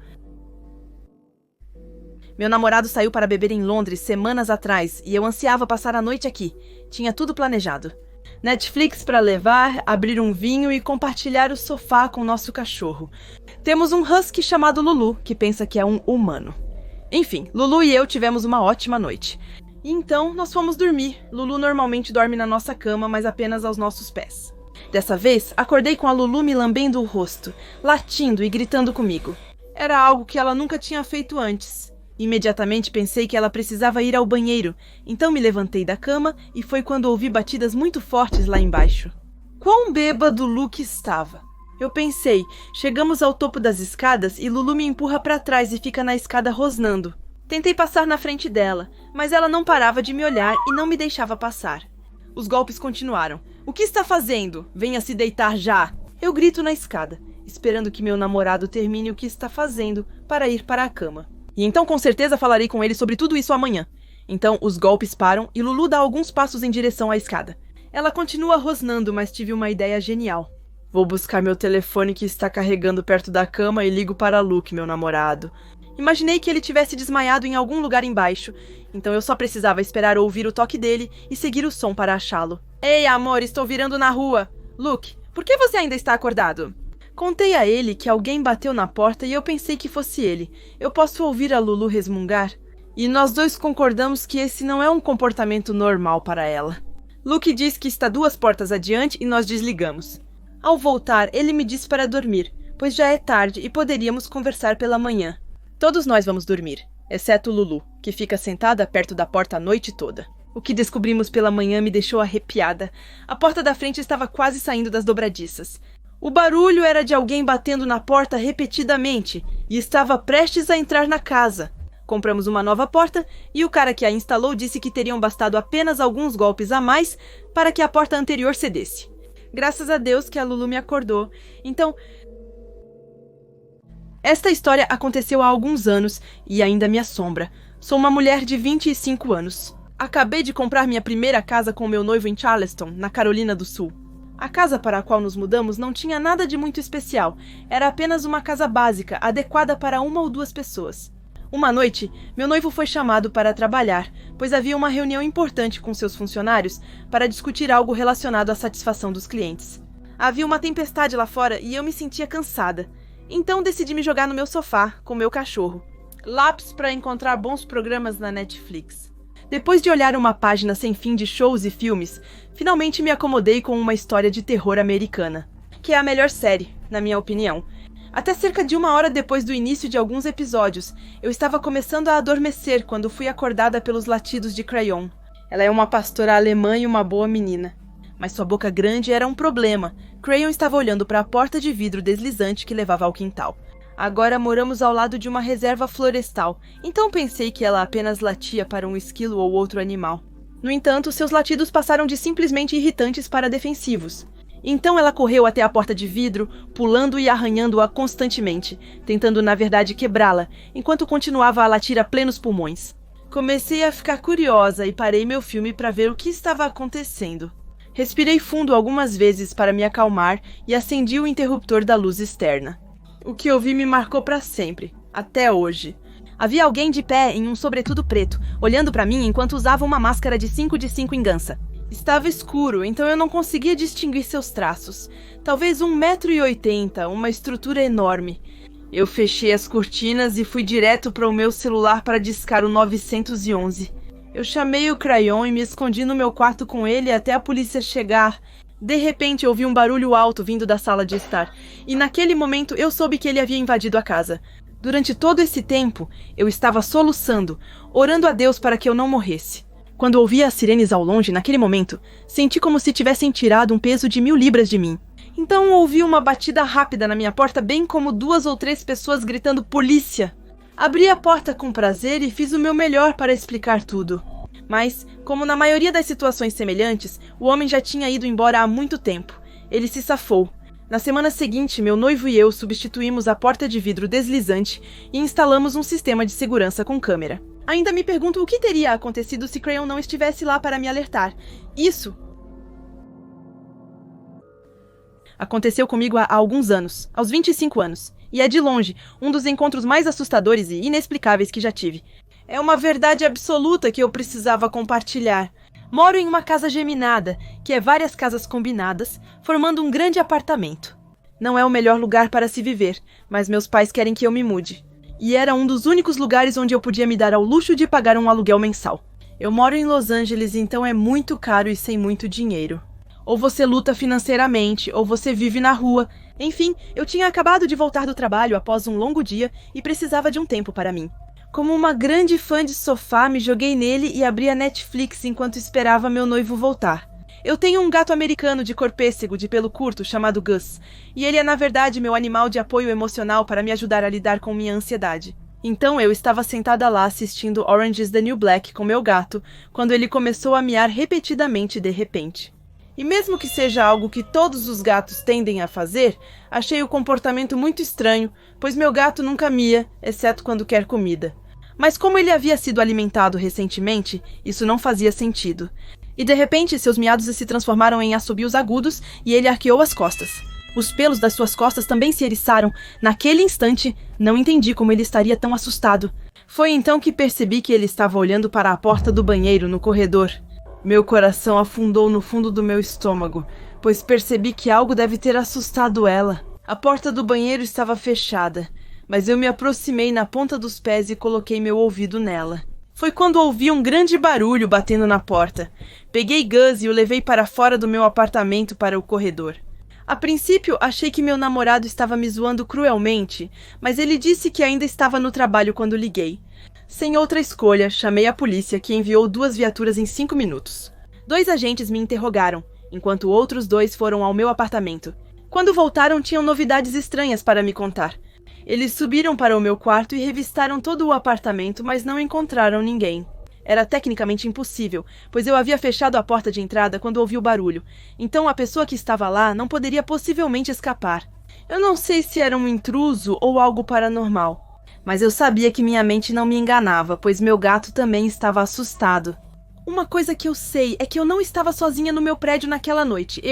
namorado saiu para beber em Londres semanas atrás e eu ansiava passar a noite aqui. Tinha tudo planejado. Netflix para levar, abrir um vinho e compartilhar o sofá com nosso cachorro. Temos um husky chamado Lulu, que pensa que é um humano. Enfim, Lulu e eu tivemos uma ótima noite. E então, nós fomos dormir. Lulu normalmente dorme na nossa cama, mas apenas aos nossos pés. Dessa vez, acordei com a Lulu me lambendo o rosto, latindo e gritando comigo. Era algo que ela nunca tinha feito antes. Imediatamente pensei que ela precisava ir ao banheiro, então me levantei da cama e foi quando ouvi batidas muito fortes lá embaixo. Quão bêbado Luke estava! Eu pensei, chegamos ao topo das escadas e Lulu me empurra para trás e fica na escada rosnando. Tentei passar na frente dela, mas ela não parava de me olhar e não me deixava passar. Os golpes continuaram. "O que está fazendo? Venha se deitar já!" Eu grito na escada, esperando que meu namorado termine o que está fazendo para ir para a cama. E então com certeza falarei com ele sobre tudo isso amanhã. Então os golpes param e Lulu dá alguns passos em direção à escada. Ela continua rosnando, mas tive uma ideia genial. Vou buscar meu telefone que está carregando perto da cama e ligo para Luke, meu namorado. Imaginei que ele tivesse desmaiado em algum lugar embaixo, então eu só precisava esperar ouvir o toque dele e seguir o som para achá-lo. Ei, amor, estou virando na rua. Luke, por que você ainda está acordado? Contei a ele que alguém bateu na porta e eu pensei que fosse ele. Eu posso ouvir a Lulu resmungar? E nós dois concordamos que esse não é um comportamento normal para ela. Luke diz que está 2 portas adiante e nós desligamos. Ao voltar, ele me disse para dormir, pois já é tarde e poderíamos conversar pela manhã. Todos nós vamos dormir, exceto Lulu, que fica sentada perto da porta a noite toda. O que descobrimos pela manhã me deixou arrepiada. A porta da frente estava quase saindo das dobradiças. O barulho era de alguém batendo na porta repetidamente e estava prestes a entrar na casa. Compramos uma nova porta e o cara que a instalou disse que teriam bastado apenas alguns golpes a mais para que a porta anterior cedesse. Graças a Deus que a Lulu me acordou. Então, esta história aconteceu há alguns anos e ainda me assombra. Sou uma mulher de 25 anos. Acabei de comprar minha primeira casa com meu noivo em Charleston, na Carolina do Sul. A casa para a qual nos mudamos não tinha nada de muito especial. Era apenas uma casa básica, adequada para 1 ou 2 pessoas. Uma noite, meu noivo foi chamado para trabalhar, pois havia uma reunião importante com seus funcionários para discutir algo relacionado à satisfação dos clientes. Havia uma tempestade lá fora e eu me sentia cansada. Então decidi me jogar no meu sofá, com meu cachorro. Lápis para encontrar bons programas na Netflix. Depois de olhar uma página sem fim de shows e filmes, finalmente me acomodei com uma história de terror americana, que é a melhor série, na minha opinião. Até cerca de 1 hora depois do início de alguns episódios, eu estava começando a adormecer quando fui acordada pelos latidos de Crayon. Ela é uma pastora alemã e uma boa menina. Mas sua boca grande era um problema. Crayon estava olhando para a porta de vidro deslizante que levava ao quintal. Agora moramos ao lado de uma reserva florestal, então pensei que ela apenas latia para um esquilo ou outro animal. No entanto, seus latidos passaram de simplesmente irritantes para defensivos. Então ela correu até a porta de vidro, pulando e arranhando-a constantemente, tentando na verdade quebrá-la, enquanto continuava a latir a plenos pulmões. Comecei a ficar curiosa e parei meu filme para ver o que estava acontecendo. Respirei fundo algumas vezes para me acalmar e acendi o interruptor da luz externa. O que eu vi me marcou para sempre, até hoje. Havia alguém de pé em um sobretudo preto, olhando para mim enquanto usava uma máscara de 5 de 5 em gansa. Estava escuro, então eu não conseguia distinguir seus traços. Talvez 1,80 m, uma estrutura enorme. Eu fechei as cortinas e fui direto para o meu celular para discar o 911. Eu chamei o Crayon e me escondi no meu quarto com ele até a polícia chegar. De repente ouvi um barulho alto vindo da sala de estar, e naquele momento eu soube que ele havia invadido a casa. Durante todo esse tempo, eu estava soluçando, orando a Deus para que eu não morresse. Quando ouvi as sirenes ao longe, naquele momento, senti como se tivessem tirado um peso de 1000 libras de mim. Então ouvi uma batida rápida na minha porta, bem como 2 ou 3 pessoas gritando polícia. Abri a porta com prazer e fiz o meu melhor para explicar tudo. Mas, como na maioria das situações semelhantes, o homem já tinha ido embora há muito tempo. Ele se safou. Na semana seguinte, meu noivo e eu substituímos a porta de vidro deslizante e instalamos um sistema de segurança com câmera. Ainda me pergunto o que teria acontecido se Crayon não estivesse lá para me alertar. Isso aconteceu comigo há alguns anos, aos 25 anos, e é de longe um dos encontros mais assustadores e inexplicáveis que já tive. É uma verdade absoluta que eu precisava compartilhar. Moro em uma casa geminada, que é várias casas combinadas, formando um grande apartamento. Não é o melhor lugar para se viver, mas meus pais querem que eu me mude. E era um dos únicos lugares onde eu podia me dar ao luxo de pagar um aluguel mensal. Eu moro em Los Angeles, então é muito caro e sem muito dinheiro. Ou você luta financeiramente, ou você vive na rua. Enfim, eu tinha acabado de voltar do trabalho após um longo dia e precisava de um tempo para mim. Como uma grande fã de sofá, me joguei nele e abri a Netflix enquanto esperava meu noivo voltar. Eu tenho um gato americano de cor pêssego, de pelo curto, chamado Gus, e ele é na verdade meu animal de apoio emocional para me ajudar a lidar com minha ansiedade. Então eu estava sentada lá assistindo Orange is the New Black com meu gato, quando ele começou a miar repetidamente de repente. E mesmo que seja algo que todos os gatos tendem a fazer, achei o comportamento muito estranho, pois meu gato nunca mia, exceto quando quer comida. Mas como ele havia sido alimentado recentemente, isso não fazia sentido. E de repente seus miados se transformaram em assobios agudos e ele arqueou as costas. Os pelos das suas costas também se eriçaram. Naquele instante, não entendi como ele estaria tão assustado. Foi então que percebi que ele estava olhando para a porta do banheiro no corredor. Meu coração afundou no fundo do meu estômago, pois percebi que algo deve ter assustado ela. A porta do banheiro estava fechada, mas eu me aproximei na ponta dos pés e coloquei meu ouvido nela. Foi quando ouvi um grande barulho batendo na porta. Peguei Gus e o levei para fora do meu apartamento para o corredor. A princípio, achei que meu namorado estava me zoando cruelmente, mas ele disse que ainda estava no trabalho quando liguei. Sem outra escolha, chamei a polícia, que enviou 2 viaturas em 5 minutos. 2 agentes me interrogaram, enquanto outros 2 foram ao meu apartamento. Quando voltaram, tinham novidades estranhas para me contar. Eles subiram para o meu quarto e revistaram todo o apartamento, mas não encontraram ninguém. Era tecnicamente impossível, pois eu havia fechado a porta de entrada quando ouvi o barulho, então a pessoa que estava lá não poderia possivelmente escapar. Eu não sei se era um intruso ou algo paranormal, mas eu sabia que minha mente não me enganava, pois meu gato também estava assustado. Uma coisa que eu sei é que eu não estava sozinha no meu prédio naquela noite.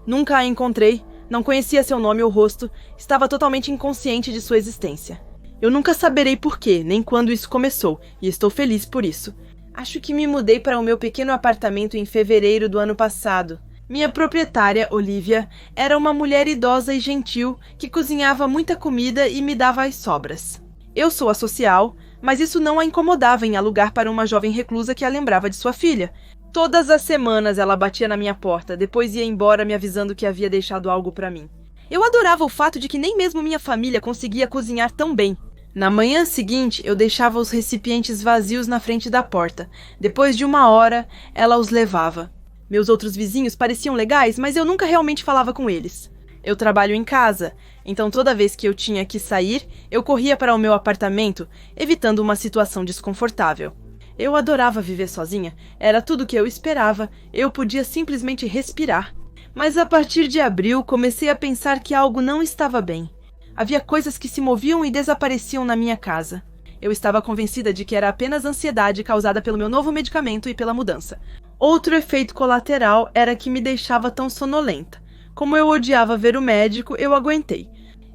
Nunca a encontrei, não conhecia seu nome ou rosto, estava totalmente inconsciente de sua existência. Eu nunca saberei porquê, nem quando isso começou, e estou feliz por isso. Acho que me mudei para o meu pequeno apartamento em fevereiro do ano passado. Minha proprietária, Olivia, era uma mulher idosa e gentil que cozinhava muita comida e me dava as sobras. Eu sou a social, mas isso não a incomodava em alugar para uma jovem reclusa que a lembrava de sua filha. Todas as semanas ela batia na minha porta, depois ia embora me avisando que havia deixado algo para mim. Eu adorava o fato de que nem mesmo minha família conseguia cozinhar tão bem. Na manhã seguinte, eu deixava os recipientes vazios na frente da porta. Depois de 1 hora, ela os levava. Meus outros vizinhos pareciam legais, mas eu nunca realmente falava com eles. Eu trabalho em casa, então toda vez que eu tinha que sair, eu corria para o meu apartamento, evitando uma situação desconfortável. Eu adorava viver sozinha, era tudo o que eu esperava, eu podia simplesmente respirar. Mas a partir de abril, comecei a pensar que algo não estava bem. Havia coisas que se moviam e desapareciam na minha casa. Eu estava convencida de que era apenas ansiedade causada pelo meu novo medicamento e pela mudança. Outro efeito colateral era que me deixava tão sonolenta. Como eu odiava ver o médico, eu aguentei.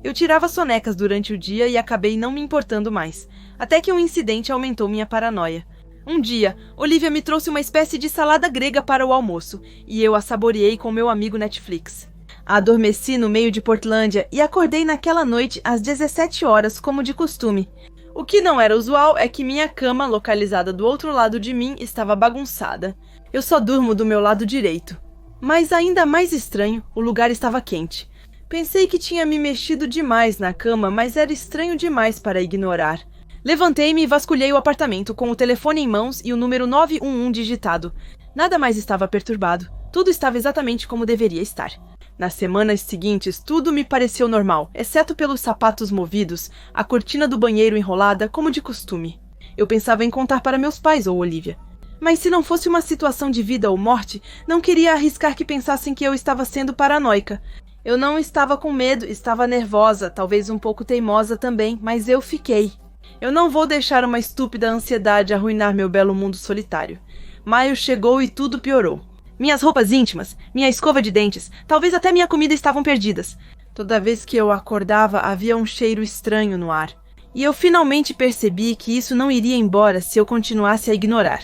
Eu tirava sonecas durante o dia e acabei não me importando mais, até que um incidente aumentou minha paranoia. Um dia, Olivia me trouxe uma espécie de salada grega para o almoço, e eu a saboreei com meu amigo Netflix. Adormeci no meio de Portlândia e acordei naquela noite às 17 horas, como de costume. O que não era usual é que minha cama, localizada do outro lado de mim, estava bagunçada. Eu só durmo do meu lado direito. Mas ainda mais estranho, o lugar estava quente. Pensei que tinha me mexido demais na cama, mas era estranho demais para ignorar. Levantei-me e vasculhei o apartamento com o telefone em mãos e o número 911 digitado. Nada mais estava perturbado. Tudo estava exatamente como deveria estar. Nas semanas seguintes, tudo me pareceu normal, exceto pelos sapatos movidos, a cortina do banheiro enrolada, como de costume. Eu pensava em contar para meus pais ou Olivia. Mas se não fosse uma situação de vida ou morte, não queria arriscar que pensassem que eu estava sendo paranoica. Eu não estava com medo, estava nervosa, talvez um pouco teimosa também, mas eu fiquei. Eu não vou deixar uma estúpida ansiedade arruinar meu belo mundo solitário. Maio chegou e tudo piorou. Minhas roupas íntimas, minha escova de dentes, talvez até minha comida estavam perdidas. Toda vez que eu acordava, havia um cheiro estranho no ar. E eu finalmente percebi que isso não iria embora se eu continuasse a ignorar.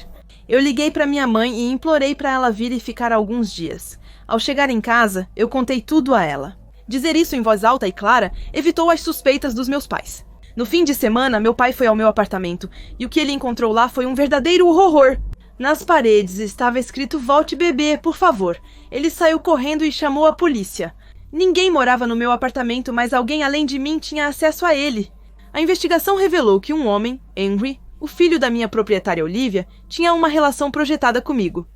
Eu liguei para minha mãe e implorei para ela vir e ficar alguns dias. Ao chegar em casa, eu contei tudo a ela. Dizer isso em voz alta e clara evitou as suspeitas dos meus pais. No fim de semana, meu pai foi ao meu apartamento, e o que ele encontrou lá foi um verdadeiro horror. Nas paredes estava escrito "Volte bebê, por favor". Ele saiu correndo e chamou a polícia. Ninguém morava no meu apartamento, mas alguém além de mim tinha acesso a ele. A investigação revelou que um homem, Henry, o filho da minha proprietária Olivia, tinha uma relação projetada comigo.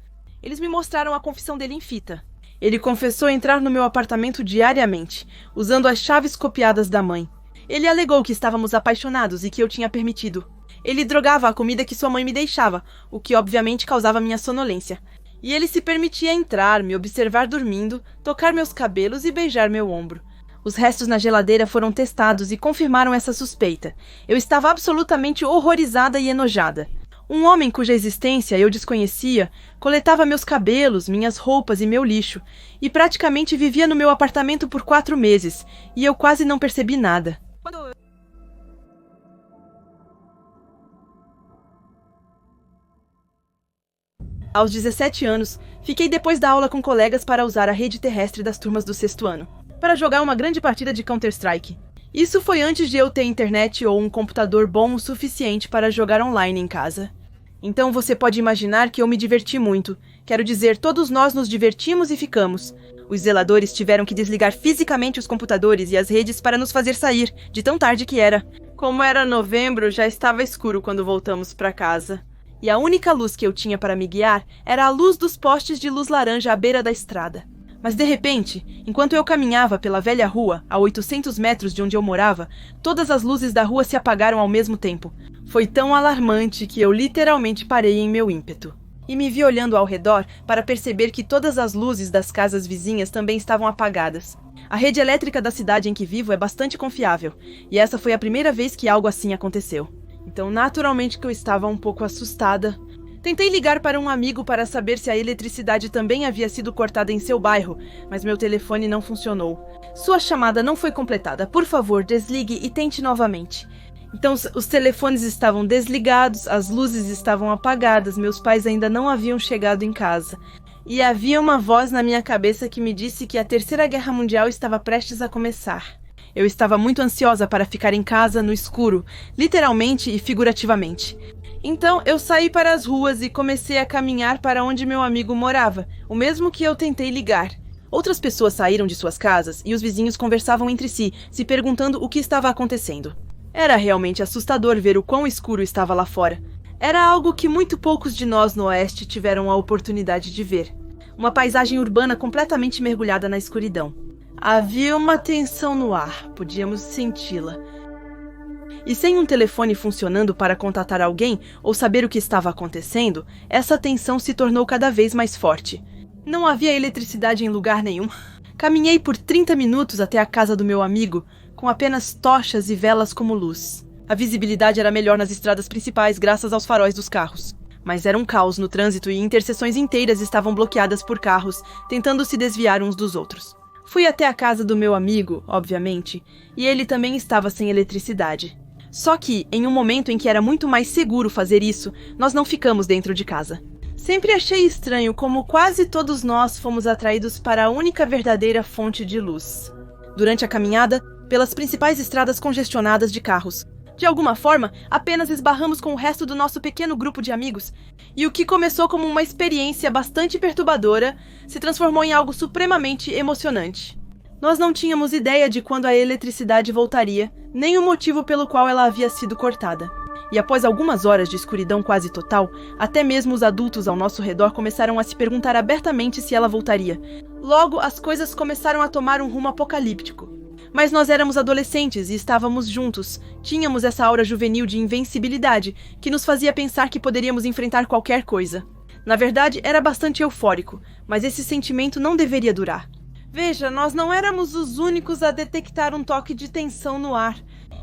Eles me mostraram a confissão dele em fita. Ele confessou entrar no meu apartamento diariamente, usando as chaves copiadas da mãe. Ele alegou que estávamos apaixonados e que eu tinha permitido. Ele drogava a comida que sua mãe me deixava, o que obviamente causava minha sonolência. E ele se permitia entrar, me observar dormindo, tocar meus cabelos e beijar meu ombro. Os restos na geladeira foram testados e confirmaram essa suspeita. Eu estava absolutamente horrorizada e enojada. Um homem cuja existência eu desconhecia coletava meus cabelos, minhas roupas e meu lixo, e praticamente vivia no meu apartamento por 4 meses, e eu quase não percebi nada. Aos 17 anos, fiquei depois da aula com colegas para usar a rede terrestre das turmas do 6º ano, para jogar uma grande partida de Counter-Strike. Isso foi antes de eu ter internet ou um computador bom o suficiente para jogar online em casa. Então você pode imaginar que eu me diverti muito. Quero dizer, todos nós nos divertimos e ficamos. Os zeladores tiveram que desligar fisicamente os computadores e as redes para nos fazer sair, de tão tarde que era. Como era novembro, já estava escuro quando voltamos para casa. E a única luz que eu tinha para me guiar era a luz dos postes de luz laranja à beira da estrada. Mas de repente, enquanto eu caminhava pela velha rua, a 800 metros de onde eu morava, todas as luzes da rua se apagaram ao mesmo tempo. Foi tão alarmante que eu literalmente parei em meu ímpeto. E me vi olhando ao redor para perceber que todas as luzes das casas vizinhas também estavam apagadas. A rede elétrica da cidade em que vivo é bastante confiável, e essa foi a primeira vez que algo assim aconteceu. Então, naturalmente que eu estava um pouco assustada. Tentei ligar para um amigo para saber se a eletricidade também havia sido cortada em seu bairro, mas meu telefone não funcionou. Sua chamada não foi completada. Por favor, desligue e tente novamente. Então, os telefones estavam desligados, as luzes estavam apagadas, meus pais ainda não haviam chegado em casa. E havia uma voz na minha cabeça que me disse que a Terceira Guerra Mundial estava prestes a começar. Eu estava muito ansiosa para ficar em casa no escuro, literalmente e figurativamente. Então, eu saí para as ruas e comecei a caminhar para onde meu amigo morava, o mesmo que eu tentei ligar. Outras pessoas saíram de suas casas e os vizinhos conversavam entre si, se perguntando o que estava acontecendo. Era realmente assustador ver o quão escuro estava lá fora. Era algo que muito poucos de nós no Oeste tiveram a oportunidade de ver. Uma paisagem urbana completamente mergulhada na escuridão. Havia uma tensão no ar, podíamos senti-la. E sem um telefone funcionando para contatar alguém ou saber o que estava acontecendo, essa tensão se tornou cada vez mais forte. Não havia eletricidade em lugar nenhum. Caminhei por 30 minutos até a casa do meu amigo, com apenas tochas e velas como luz. A visibilidade era melhor nas estradas principais graças aos faróis dos carros. Mas era um caos no trânsito e interseções inteiras estavam bloqueadas por carros, tentando se desviar uns dos outros. Fui até a casa do meu amigo, obviamente, e ele também estava sem eletricidade. Só que, em um momento em que era muito mais seguro fazer isso, nós não ficamos dentro de casa. Sempre achei estranho como quase todos nós fomos atraídos para a única verdadeira fonte de luz. Durante a caminhada, pelas principais estradas congestionadas de carros. De alguma forma, apenas esbarramos com o resto do nosso pequeno grupo de amigos, e o que começou como uma experiência bastante perturbadora se transformou em algo supremamente emocionante. Nós não tínhamos ideia de quando a eletricidade voltaria, nem o motivo pelo qual ela havia sido cortada. E após algumas horas de escuridão quase total, até mesmo os adultos ao nosso redor começaram a se perguntar abertamente se ela voltaria. Logo, as coisas começaram a tomar um rumo apocalíptico. Mas nós éramos adolescentes e estávamos juntos. Tínhamos essa aura juvenil de invencibilidade que nos fazia pensar que poderíamos enfrentar qualquer coisa. Na verdade, era bastante eufórico, mas esse sentimento não deveria durar. Veja, nós não éramos os únicos a detectar um toque de tensão no ar.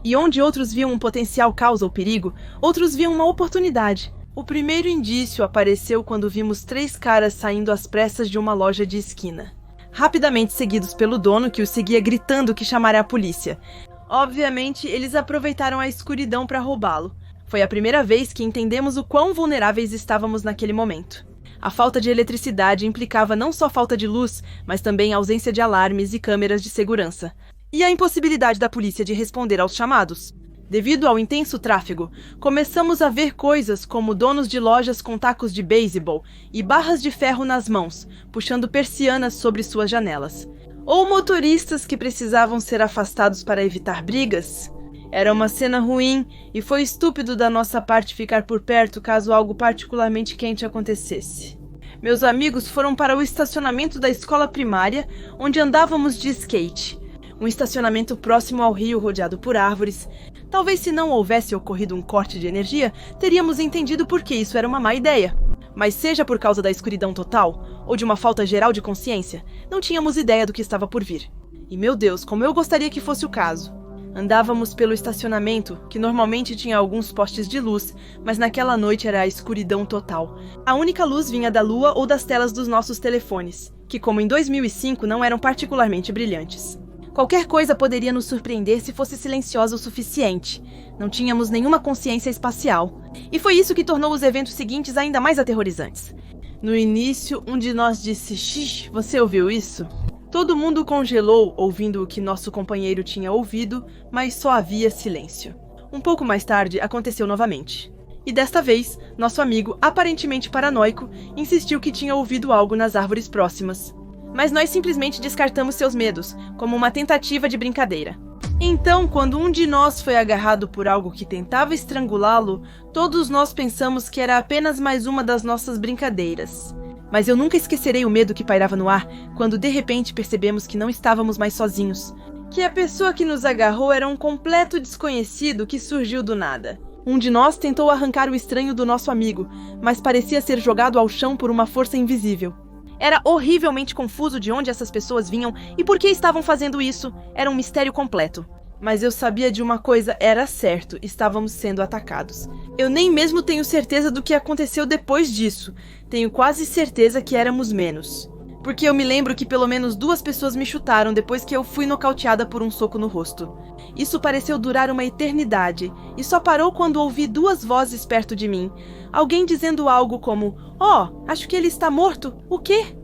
E onde outros viam um potencial caos ou perigo, outros viam uma oportunidade. O primeiro indício apareceu quando vimos 3 caras saindo às pressas de uma loja de esquina. Rapidamente seguidos pelo dono, que os seguia gritando que chamaria a polícia. Obviamente, eles aproveitaram a escuridão para roubá-lo. Foi a primeira vez que entendemos o quão vulneráveis estávamos naquele momento. A falta de eletricidade implicava não só falta de luz, mas também ausência de alarmes e câmeras de segurança. E a impossibilidade da polícia de responder aos chamados. Devido ao intenso tráfego, começamos a ver coisas como donos de lojas com tacos de beisebol e barras de ferro nas mãos, puxando persianas sobre suas janelas. Ou motoristas que precisavam ser afastados para evitar brigas. Era uma cena ruim e foi estúpido da nossa parte ficar por perto caso algo particularmente quente acontecesse. Meus amigos foram para o estacionamento da escola primária, onde andávamos de skate. Um estacionamento próximo ao rio rodeado por árvores. Talvez se não houvesse ocorrido um corte de energia, teríamos entendido por que isso era uma má ideia. Mas seja por causa da escuridão total, ou de uma falta geral de consciência, não tínhamos ideia do que estava por vir. E meu Deus, como eu gostaria que fosse o caso. Andávamos pelo estacionamento, que normalmente tinha alguns postes de luz, mas naquela noite era a escuridão total. A única luz vinha da lua ou das telas dos nossos telefones, que como em 2005 não eram particularmente brilhantes. Qualquer coisa poderia nos surpreender se fosse silenciosa o suficiente. Não tínhamos nenhuma consciência espacial. E foi isso que tornou os eventos seguintes ainda mais aterrorizantes. No início, um de nós disse: "Xixi, você ouviu isso?" Todo mundo congelou ouvindo o que nosso companheiro tinha ouvido, mas só havia silêncio. Um pouco mais tarde, aconteceu novamente. E desta vez, nosso amigo, aparentemente paranoico, insistiu que tinha ouvido algo nas árvores próximas. Mas nós simplesmente descartamos seus medos, como uma tentativa de brincadeira. Então, quando um de nós foi agarrado por algo que tentava estrangulá-lo, todos nós pensamos que era apenas mais uma das nossas brincadeiras. Mas eu nunca esquecerei o medo que pairava no ar quando de repente percebemos que não estávamos mais sozinhos. Que a pessoa que nos agarrou era um completo desconhecido que surgiu do nada. Um de nós tentou arrancar o estranho do nosso amigo, mas parecia ser jogado ao chão por uma força invisível. Era horrivelmente confuso de onde essas pessoas vinham e por que estavam fazendo isso. Era um mistério completo. Mas eu sabia de uma coisa, era certo, estávamos sendo atacados. Eu nem mesmo tenho certeza do que aconteceu depois disso. Tenho quase certeza que éramos menos. Porque eu me lembro que pelo menos 2 pessoas me chutaram depois que eu fui nocauteada por um soco no rosto. Isso pareceu durar uma eternidade, e só parou quando ouvi 2 vozes perto de mim. Alguém dizendo algo como: "Oh, acho que ele está morto." "O quê?"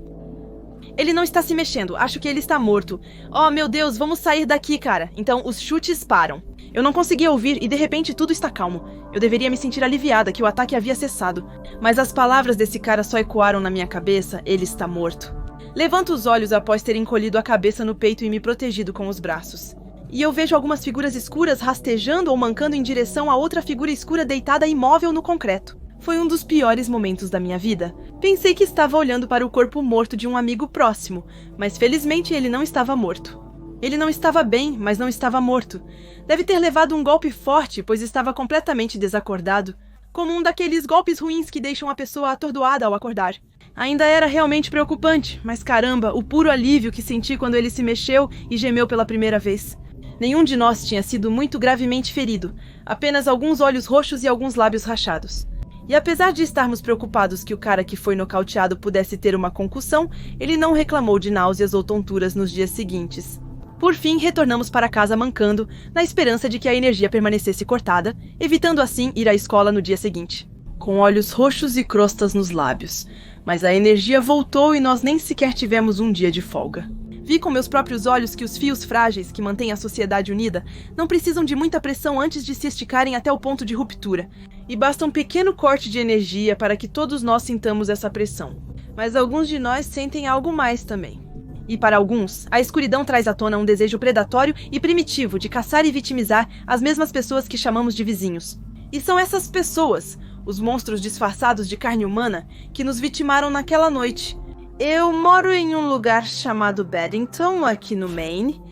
"Ele não está se mexendo, acho que ele está morto." "Oh, meu Deus, vamos sair daqui, cara." Então os chutes param. Eu não conseguia ouvir e de repente tudo está calmo. Eu deveria me sentir aliviada que o ataque havia cessado. Mas as palavras desse cara só ecoaram na minha cabeça: "Ele está morto." Levanto os olhos após ter encolhido a cabeça no peito e me protegido com os braços. E eu vejo algumas figuras escuras rastejando ou mancando em direção a outra figura escura deitada imóvel no concreto. Foi um dos piores momentos da minha vida. Pensei que estava olhando para o corpo morto de um amigo próximo, mas felizmente ele não estava morto. Ele não estava bem, mas não estava morto. Deve ter levado um golpe forte, pois estava completamente desacordado, como um daqueles golpes ruins que deixam a pessoa atordoada ao acordar. Ainda era realmente preocupante, mas caramba, o puro alívio que senti quando ele se mexeu e gemeu pela primeira vez. Nenhum de nós tinha sido muito gravemente ferido, apenas alguns olhos roxos e alguns lábios rachados. E apesar de estarmos preocupados que o cara que foi nocauteado pudesse ter uma concussão, ele não reclamou de náuseas ou tonturas nos dias seguintes. Por fim, retornamos para casa mancando, na esperança de que a energia permanecesse cortada, evitando assim ir à escola no dia seguinte. Com olhos roxos e crostas nos lábios. Mas a energia voltou e nós nem sequer tivemos um dia de folga. Vi com meus próprios olhos que os fios frágeis que mantêm a sociedade unida não precisam de muita pressão antes de se esticarem até o ponto de ruptura, e basta um pequeno corte de energia para que todos nós sintamos essa pressão. Mas alguns de nós sentem algo mais também. E para alguns, a escuridão traz à tona um desejo predatório e primitivo de caçar e vitimizar as mesmas pessoas que chamamos de vizinhos. E são essas pessoas, os monstros disfarçados de carne humana, que nos vitimaram naquela noite. Eu moro em um lugar chamado Beddington, aqui no Maine.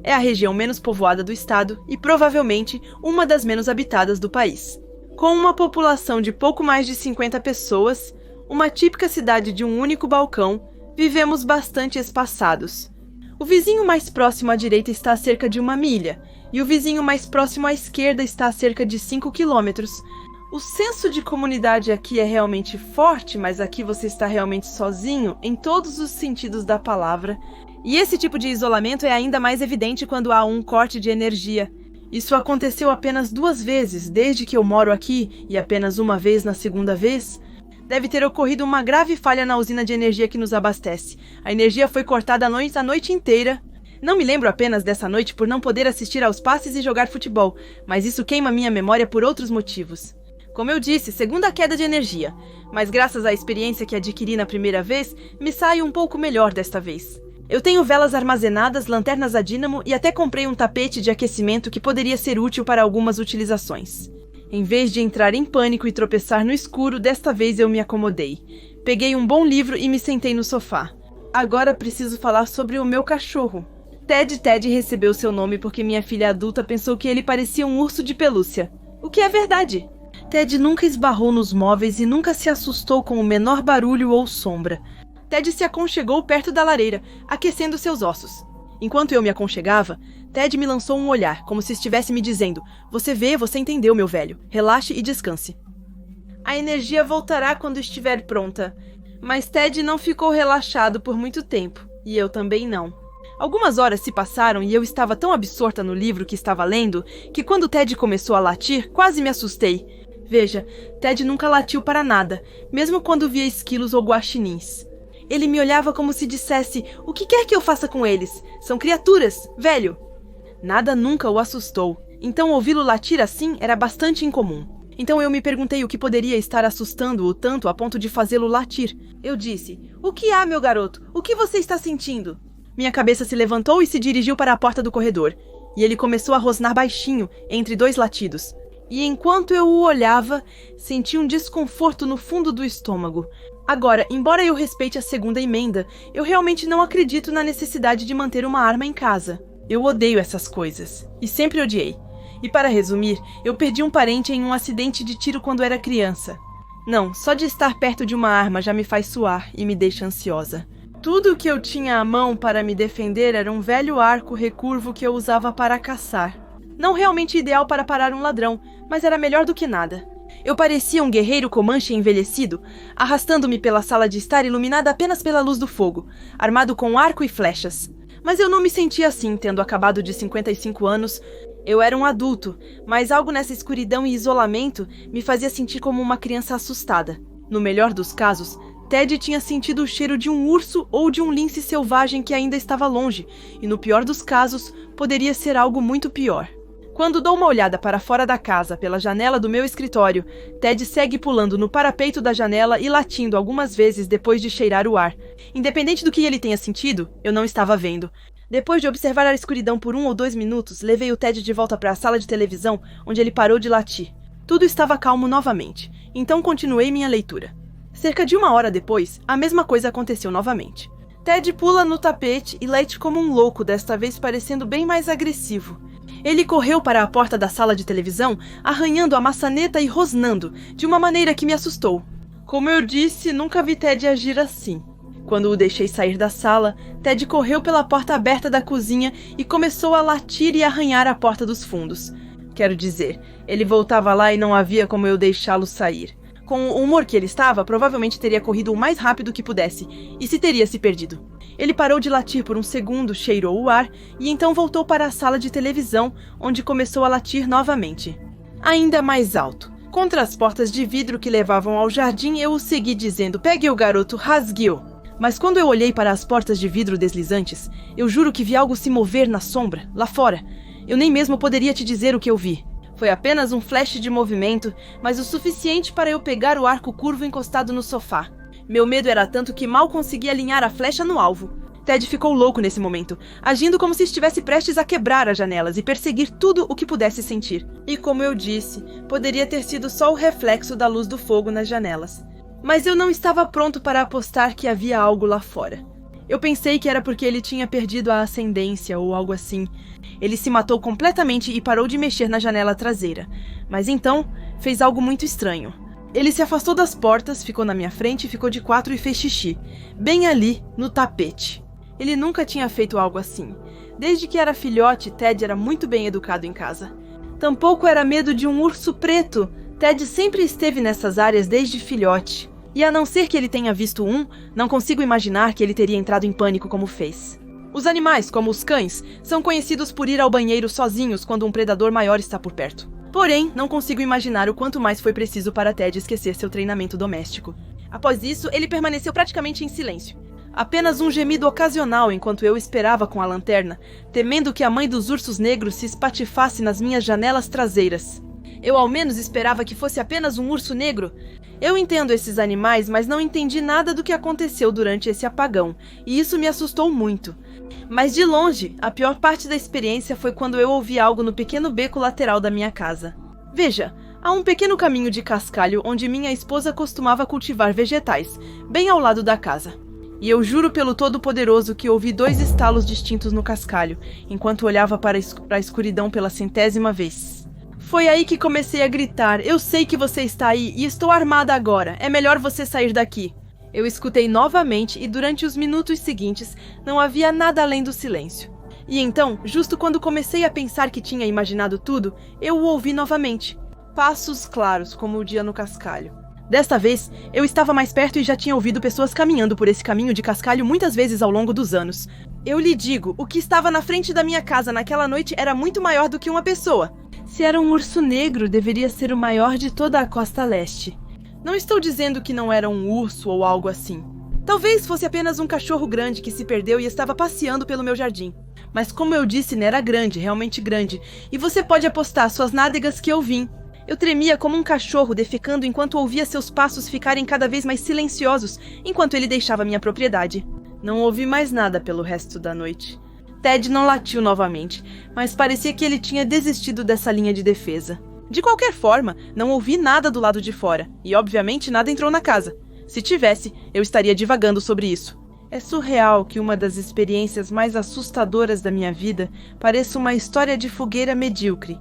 É a região menos povoada do estado e provavelmente uma das menos habitadas do país. Com uma população de pouco mais de 50 pessoas, uma típica cidade de um único balcão, vivemos bastante espaçados. O vizinho mais próximo à direita está a cerca de 1 milha, e o vizinho mais próximo à esquerda está a cerca de 5 quilômetros. O senso de comunidade aqui é realmente forte, mas aqui você está realmente sozinho em todos os sentidos da palavra. E esse tipo de isolamento é ainda mais evidente quando há um corte de energia. Isso aconteceu apenas 2 vezes desde que eu moro aqui e apenas 1 vez na segunda vez. Deve ter ocorrido uma grave falha na usina de energia que nos abastece. A energia foi cortada a noite inteira. Não me lembro apenas dessa noite por não poder assistir aos passes e jogar futebol, mas isso queima minha memória por outros motivos. Como eu disse, segunda queda de energia, mas graças à experiência que adquiri na primeira vez, me saio um pouco melhor desta vez. Eu tenho velas armazenadas, lanternas a dínamo e até comprei um tapete de aquecimento que poderia ser útil para algumas utilizações. Em vez de entrar em pânico e tropeçar no escuro, desta vez eu me acomodei. Peguei um bom livro e me sentei no sofá. Agora preciso falar sobre o meu cachorro. Ted recebeu seu nome porque minha filha adulta pensou que ele parecia um urso de pelúcia. O que é verdade. Ted nunca esbarrou nos móveis e nunca se assustou com o menor barulho ou sombra. Ted se aconchegou perto da lareira, aquecendo seus ossos. Enquanto eu me aconchegava, Ted me lançou um olhar, como se estivesse me dizendo: "Você vê, você entendeu, meu velho. Relaxe e descanse." A energia voltará quando estiver pronta. Mas Ted não ficou relaxado por muito tempo, e eu também não. Algumas horas se passaram e eu estava tão absorta no livro que estava lendo que quando Ted começou a latir, quase me assustei. Veja, Ted nunca latiu para nada, mesmo quando via esquilos ou guaxinins. Ele me olhava como se dissesse: "O que quer que eu faça com eles? São criaturas, velho." Nada nunca o assustou, então ouvi-lo latir assim era bastante incomum. Então eu me perguntei o que poderia estar assustando-o tanto a ponto de fazê-lo latir. Eu disse: "O que há, meu garoto? O que você está sentindo?" Minha cabeça se levantou e se dirigiu para a porta do corredor, e ele começou a rosnar baixinho, entre dois latidos. E enquanto eu o olhava, senti um desconforto no fundo do estômago. Agora, embora eu respeite a segunda emenda, eu realmente não acredito na necessidade de manter uma arma em casa. Eu odeio essas coisas, e sempre odiei. E para resumir, eu perdi um parente em um acidente de tiro quando era criança. Não, só de estar perto de uma arma já me faz suar e me deixa ansiosa. Tudo o que eu tinha à mão para me defender era um velho arco recurvo que eu usava para caçar. Não realmente ideal para parar um ladrão, mas era melhor do que nada. Eu parecia um guerreiro comanche envelhecido, arrastando-me pela sala de estar iluminada apenas pela luz do fogo, armado com arco e flechas. Mas eu não me sentia assim, tendo acabado de 55 anos. Eu era um adulto, mas algo nessa escuridão e isolamento me fazia sentir como uma criança assustada. No melhor dos casos, Ted tinha sentido o cheiro de um urso ou de um lince selvagem que ainda estava longe, e no pior dos casos, poderia ser algo muito pior. Quando dou uma olhada para fora da casa, pela janela do meu escritório, Ted segue pulando no parapeito da janela e latindo algumas vezes depois de cheirar o ar. Independente do que ele tenha sentido, eu não estava vendo. Depois de observar a escuridão por 1 ou 2 minutos, levei o Ted de volta para a sala de televisão, onde ele parou de latir. Tudo estava calmo novamente, então continuei minha leitura. Cerca de 1 hora depois, a mesma coisa aconteceu novamente. Ted pula no tapete e late como um louco, desta vez parecendo bem mais agressivo. Ele correu para a porta da sala de televisão, arranhando a maçaneta e rosnando, de uma maneira que me assustou. Como eu disse, nunca vi Ted agir assim. Quando o deixei sair da sala, Ted correu pela porta aberta da cozinha e começou a latir e arranhar a porta dos fundos. Quero dizer, ele voltava lá e não havia como eu deixá-lo sair. Com o humor que ele estava, provavelmente teria corrido o mais rápido que pudesse, e se teria se perdido. Ele parou de latir por um segundo, cheirou o ar, e então voltou para a sala de televisão, onde começou a latir novamente. Ainda mais alto. Contra as portas de vidro que levavam ao jardim, eu o segui dizendo: "Pegue o garoto, rasgue-o." Mas quando eu olhei para as portas de vidro deslizantes, eu juro que vi algo se mover na sombra, lá fora. Eu nem mesmo poderia te dizer o que eu vi. Foi apenas um flash de movimento, mas o suficiente para eu pegar o arco curvo encostado no sofá. Meu medo era tanto que mal consegui alinhar a flecha no alvo. Ted ficou louco nesse momento, agindo como se estivesse prestes a quebrar as janelas e perseguir tudo o que pudesse sentir. E como eu disse, poderia ter sido só o reflexo da luz do fogo nas janelas. Mas eu não estava pronto para apostar que havia algo lá fora. Eu pensei que era porque ele tinha perdido a ascendência ou algo assim. Ele se matou completamente e parou de mexer na janela traseira. Mas então, fez algo muito estranho. Ele se afastou das portas, ficou na minha frente, ficou de 4 e fez xixi. Bem ali, no tapete. Ele nunca tinha feito algo assim. Desde que era filhote, Ted era muito bem educado em casa. Tampouco era medo de um urso preto. Ted sempre esteve nessas áreas desde filhote. E a não ser que ele tenha visto um, não consigo imaginar que ele teria entrado em pânico como fez. Os animais, como os cães, são conhecidos por ir ao banheiro sozinhos quando um predador maior está por perto. Porém, não consigo imaginar o quanto mais foi preciso para Ted esquecer seu treinamento doméstico. Após isso, ele permaneceu praticamente em silêncio. Apenas um gemido ocasional enquanto eu esperava com a lanterna, temendo que a mãe dos ursos negros se espatifasse nas minhas janelas traseiras. Eu ao menos esperava que fosse apenas um urso negro. Eu entendo esses animais, mas não entendi nada do que aconteceu durante esse apagão, e isso me assustou muito. Mas de longe, a pior parte da experiência foi quando eu ouvi algo no pequeno beco lateral da minha casa. Veja, há um pequeno caminho de cascalho onde minha esposa costumava cultivar vegetais, bem ao lado da casa. E eu juro pelo Todo-Poderoso que ouvi 2 estalos distintos no cascalho, enquanto olhava para a escuridão pela 100ª vez. Foi aí que comecei a gritar: "Eu sei que você está aí e estou armada agora, é melhor você sair daqui." Eu escutei novamente e durante os minutos seguintes não havia nada além do silêncio. E então, justo quando comecei a pensar que tinha imaginado tudo, eu o ouvi novamente. Passos claros, como o dia no cascalho. Desta vez, eu estava mais perto e já tinha ouvido pessoas caminhando por esse caminho de cascalho muitas vezes ao longo dos anos. Eu lhe digo, o que estava na frente da minha casa naquela noite era muito maior do que uma pessoa. Se era um urso negro, deveria ser o maior de toda a costa leste. Não estou dizendo que não era um urso ou algo assim. Talvez fosse apenas um cachorro grande que se perdeu e estava passeando pelo meu jardim. Mas como eu disse, era grande, realmente grande. E você pode apostar suas nádegas que eu vim. Eu tremia como um cachorro defecando enquanto ouvia seus passos ficarem cada vez mais silenciosos enquanto ele deixava minha propriedade. Não ouvi mais nada pelo resto da noite. Ted não latiu novamente, mas parecia que ele tinha desistido dessa linha de defesa. De qualquer forma, não ouvi nada do lado de fora, e obviamente nada entrou na casa. Se tivesse, eu estaria divagando sobre isso. É surreal que uma das experiências mais assustadoras da minha vida pareça uma história de fogueira medíocre.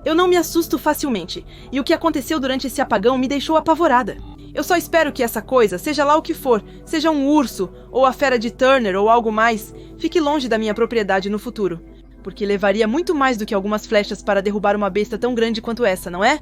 Eu não me assusto facilmente, e o que aconteceu durante esse apagão me deixou apavorada. Eu só espero que essa coisa, seja lá o que for, seja um urso, ou a fera de Turner, ou algo mais, fique longe da minha propriedade no futuro. Porque levaria muito mais do que algumas flechas para derrubar uma besta tão grande quanto essa, não é?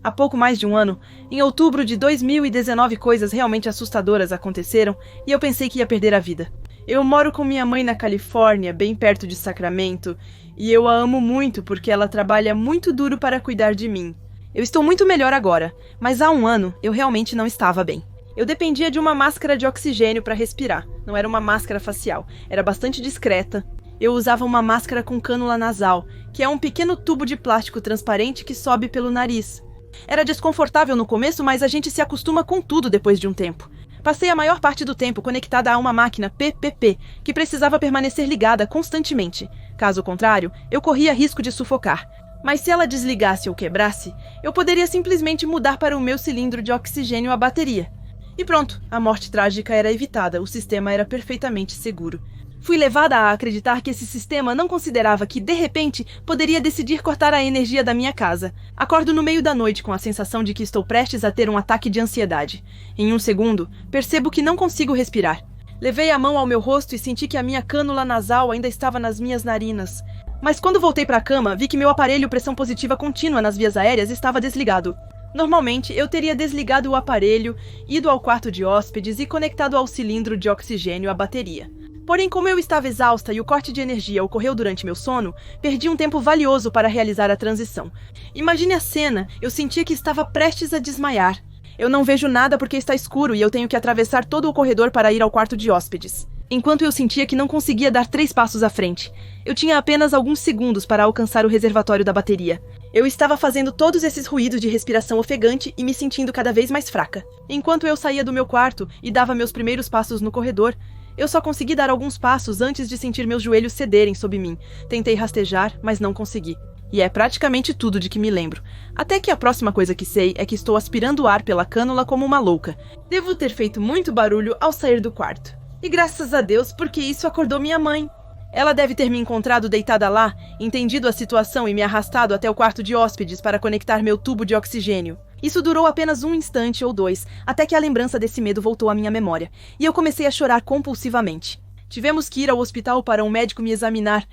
Há pouco mais de um ano, em outubro de 2019, coisas realmente assustadoras aconteceram e eu pensei que ia perder a vida. Eu moro com minha mãe na Califórnia, bem perto de Sacramento, e eu a amo muito porque ela trabalha muito duro para cuidar de mim. Eu estou muito melhor agora, mas há um ano eu realmente não estava bem. Eu dependia de uma máscara de oxigênio para respirar. Não era uma máscara facial, era bastante discreta. Eu usava uma máscara com cânula nasal, que é um pequeno tubo de plástico transparente que sobe pelo nariz. Era desconfortável no começo, mas a gente se acostuma com tudo depois de um tempo. Passei a maior parte do tempo conectada a uma máquina PPP, que precisava permanecer ligada constantemente. Caso contrário, eu corria risco de sufocar. Mas se ela desligasse ou quebrasse, eu poderia simplesmente mudar para o meu cilindro de oxigênio a bateria. E pronto, a morte trágica era evitada, o sistema era perfeitamente seguro. Fui levada a acreditar que esse sistema não considerava que, de repente, poderia decidir cortar a energia da minha casa. Acordo no meio da noite com a sensação de que estou prestes a ter um ataque de ansiedade. Em um segundo, percebo que não consigo respirar. Levei a mão ao meu rosto e senti que a minha cânula nasal ainda estava nas minhas narinas. Mas quando voltei para a cama, vi que meu aparelho pressão positiva contínua nas vias aéreas estava desligado. Normalmente, eu teria desligado o aparelho, ido ao quarto de hóspedes e conectado ao cilindro de oxigênio à bateria. Porém, como eu estava exausta e o corte de energia ocorreu durante meu sono, perdi um tempo valioso para realizar a transição. Imagine a cena, eu sentia que estava prestes a desmaiar. Eu não vejo nada porque está escuro e eu tenho que atravessar todo o corredor para ir ao quarto de hóspedes. Enquanto eu sentia que não conseguia dar 3 passos à frente. Eu tinha apenas alguns segundos para alcançar o reservatório da bateria. Eu estava fazendo todos esses ruídos de respiração ofegante e me sentindo cada vez mais fraca. Enquanto eu saía do meu quarto e dava meus primeiros passos no corredor, eu só consegui dar alguns passos antes de sentir meus joelhos cederem sob mim. Tentei rastejar, mas não consegui. E é praticamente tudo de que me lembro. Até que a próxima coisa que sei é que estou aspirando o ar pela cânula como uma louca. Devo ter feito muito barulho ao sair do quarto. E graças a Deus, porque isso acordou minha mãe. Ela deve ter me encontrado deitada lá, entendido a situação e me arrastado até o quarto de hóspedes para conectar meu tubo de oxigênio. Isso durou apenas um instante ou 2, até que a lembrança desse medo voltou à minha memória, e eu comecei a chorar compulsivamente. Tivemos que ir ao hospital para um médico me examinar.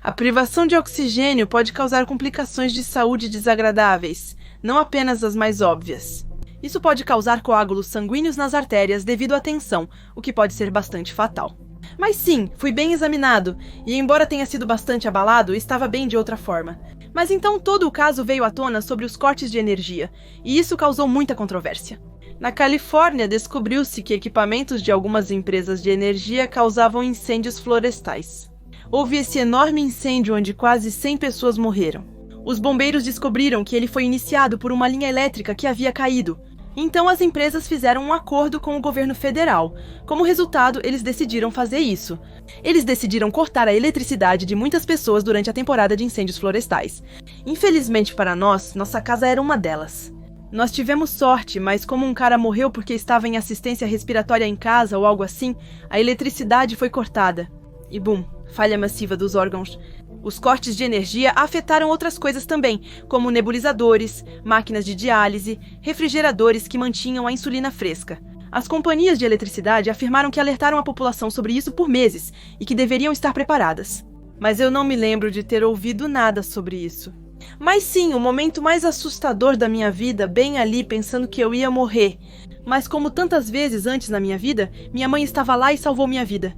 A privação de oxigênio pode causar complicações de saúde desagradáveis, não apenas as mais óbvias. Isso pode causar coágulos sanguíneos nas artérias devido à tensão, o que pode ser bastante fatal. Mas sim, fui bem examinado, e embora tenha sido bastante abalado, estava bem de outra forma. Mas então todo o caso veio à tona sobre os cortes de energia, e isso causou muita controvérsia. Na Califórnia, descobriu-se que equipamentos de algumas empresas de energia causavam incêndios florestais. Houve esse enorme incêndio onde quase 100 pessoas morreram. Os bombeiros descobriram que ele foi iniciado por uma linha elétrica que havia caído. Então as empresas fizeram um acordo com o governo federal. Como resultado, eles decidiram fazer isso. Eles decidiram cortar a eletricidade de muitas pessoas durante a temporada de incêndios florestais. Infelizmente para nós, nossa casa era uma delas. Nós tivemos sorte, mas como um cara morreu porque estava em assistência respiratória em casa ou algo assim, a eletricidade foi cortada. E bum, falha massiva dos órgãos. Os cortes de energia afetaram outras coisas também, como nebulizadores, máquinas de diálise, refrigeradores que mantinham a insulina fresca. As companhias de eletricidade afirmaram que alertaram a população sobre isso por meses e que deveriam estar preparadas. Mas eu não me lembro de ter ouvido nada sobre isso. Mas sim, o momento mais assustador da minha vida, bem ali pensando que eu ia morrer. Mas como tantas vezes antes na minha vida, minha mãe estava lá e salvou minha vida.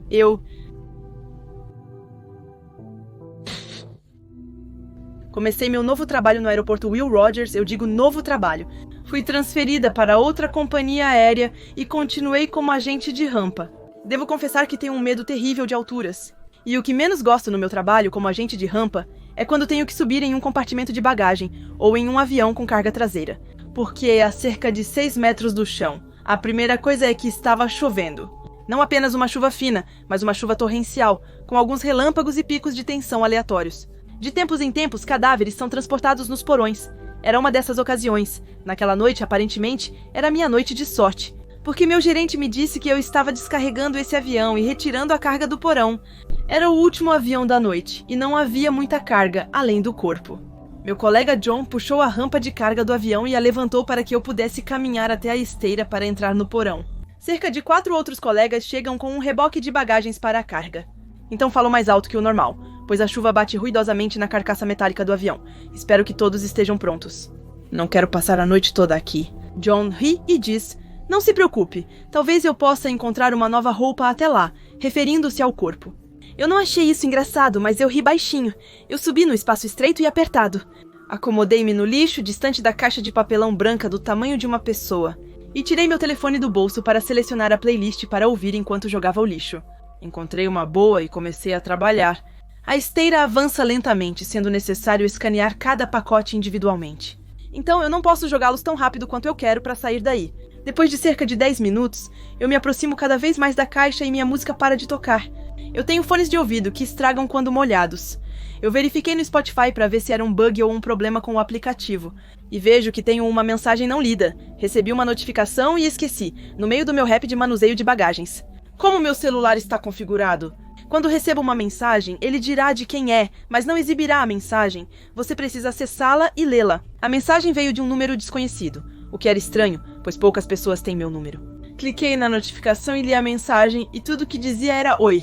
Comecei meu novo trabalho no aeroporto Will Rogers, eu digo novo trabalho. Fui transferida para outra companhia aérea e continuei como agente de rampa. Devo confessar que tenho um medo terrível de alturas. E o que menos gosto no meu trabalho como agente de rampa é quando tenho que subir em um compartimento de bagagem ou em um avião com carga traseira. Porque é a cerca de 6 metros do chão. A primeira coisa é que estava chovendo. Não apenas uma chuva fina, mas uma chuva torrencial, com alguns relâmpagos e picos de tensão aleatórios. De tempos em tempos, cadáveres são transportados nos porões. Era uma dessas ocasiões. Naquela noite, aparentemente, era minha noite de sorte. Porque meu gerente me disse que eu estava descarregando esse avião e retirando a carga do porão. Era o último avião da noite, e não havia muita carga, além do corpo. Meu colega John puxou a rampa de carga do avião e a levantou para que eu pudesse caminhar até a esteira para entrar no porão. Cerca de 4 outros colegas chegam com um reboque de bagagens para a carga. Então falo mais alto que o normal, pois a chuva bate ruidosamente na carcaça metálica do avião. Espero que todos estejam prontos. Não quero passar a noite toda aqui. John ri e diz: não se preocupe, talvez eu possa encontrar uma nova roupa até lá, referindo-se ao corpo. Eu não achei isso engraçado, mas eu ri baixinho. Eu subi no espaço estreito e apertado. Acomodei-me no lixo, distante da caixa de papelão branca do tamanho de uma pessoa, e tirei meu telefone do bolso para selecionar a playlist para ouvir enquanto jogava o lixo. Encontrei uma boa e comecei a trabalhar. A esteira avança lentamente, sendo necessário escanear cada pacote individualmente. Então eu não posso jogá-los tão rápido quanto eu quero para sair daí. Depois de cerca de 10 minutos, eu me aproximo cada vez mais da caixa e minha música para de tocar. Eu tenho fones de ouvido que estragam quando molhados. Eu verifiquei no Spotify para ver se era um bug ou um problema com o aplicativo. E vejo que tenho uma mensagem não lida. Recebi uma notificação e esqueci, no meio do meu rap de manuseio de bagagens. Como meu celular está configurado? Quando recebo uma mensagem, ele dirá de quem é, mas não exibirá a mensagem. Você precisa acessá-la e lê-la. A mensagem veio de um número desconhecido, o que era estranho, pois poucas pessoas têm meu número. Cliquei na notificação e li a mensagem, e tudo que dizia era oi.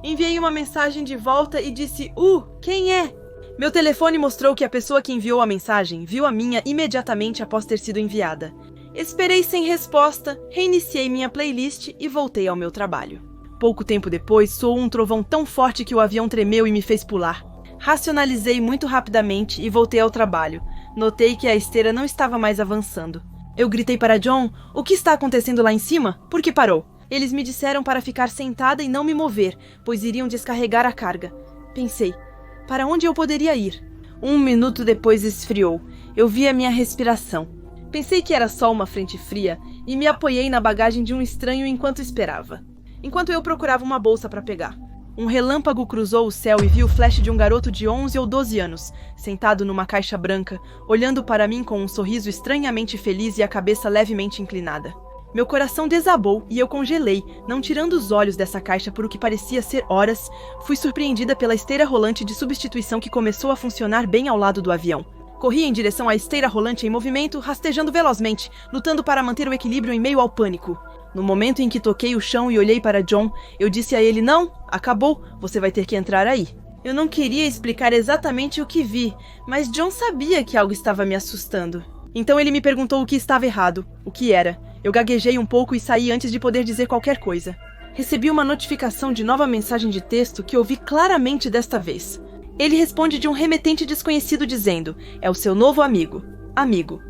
Enviei uma mensagem de volta e disse, quem é? Meu telefone mostrou que a pessoa que enviou a mensagem viu a minha imediatamente após ter sido enviada. Esperei sem resposta, reiniciei minha playlist e voltei ao meu trabalho. Pouco tempo depois, soou um trovão tão forte que o avião tremeu e me fez pular. Racionalizei muito rapidamente e voltei ao trabalho. Notei que a esteira não estava mais avançando. Eu gritei para John, o que está acontecendo lá em cima? Por que parou? Eles me disseram para ficar sentada e não me mover, pois iriam descarregar a carga. Pensei, para onde eu poderia ir? 1 minuto depois esfriou. Eu vi a minha respiração. Pensei que era só uma frente fria e me apoiei na bagagem de um estranho enquanto esperava. Enquanto eu procurava uma bolsa para pegar. Um relâmpago cruzou o céu e vi o flash de um garoto de 11 ou 12 anos, sentado numa caixa branca, olhando para mim com um sorriso estranhamente feliz e a cabeça levemente inclinada. Meu coração desabou e eu congelei, não tirando os olhos dessa caixa por o que parecia ser horas. Fui surpreendida pela esteira rolante de substituição que começou a funcionar bem ao lado do avião. Corri em direção à esteira rolante em movimento, rastejando velozmente, lutando para manter o equilíbrio em meio ao pânico. No momento em que toquei o chão e olhei para John, eu disse a ele, não, acabou, você vai ter que entrar aí. Eu não queria explicar exatamente o que vi, mas John sabia que algo estava me assustando. Então ele me perguntou o que estava errado, o que era. Eu gaguejei um pouco e saí antes de poder dizer qualquer coisa. Recebi uma notificação de nova mensagem de texto que ouvi claramente desta vez. Ele responde de um remetente desconhecido dizendo, é o seu novo amigo. Amigo.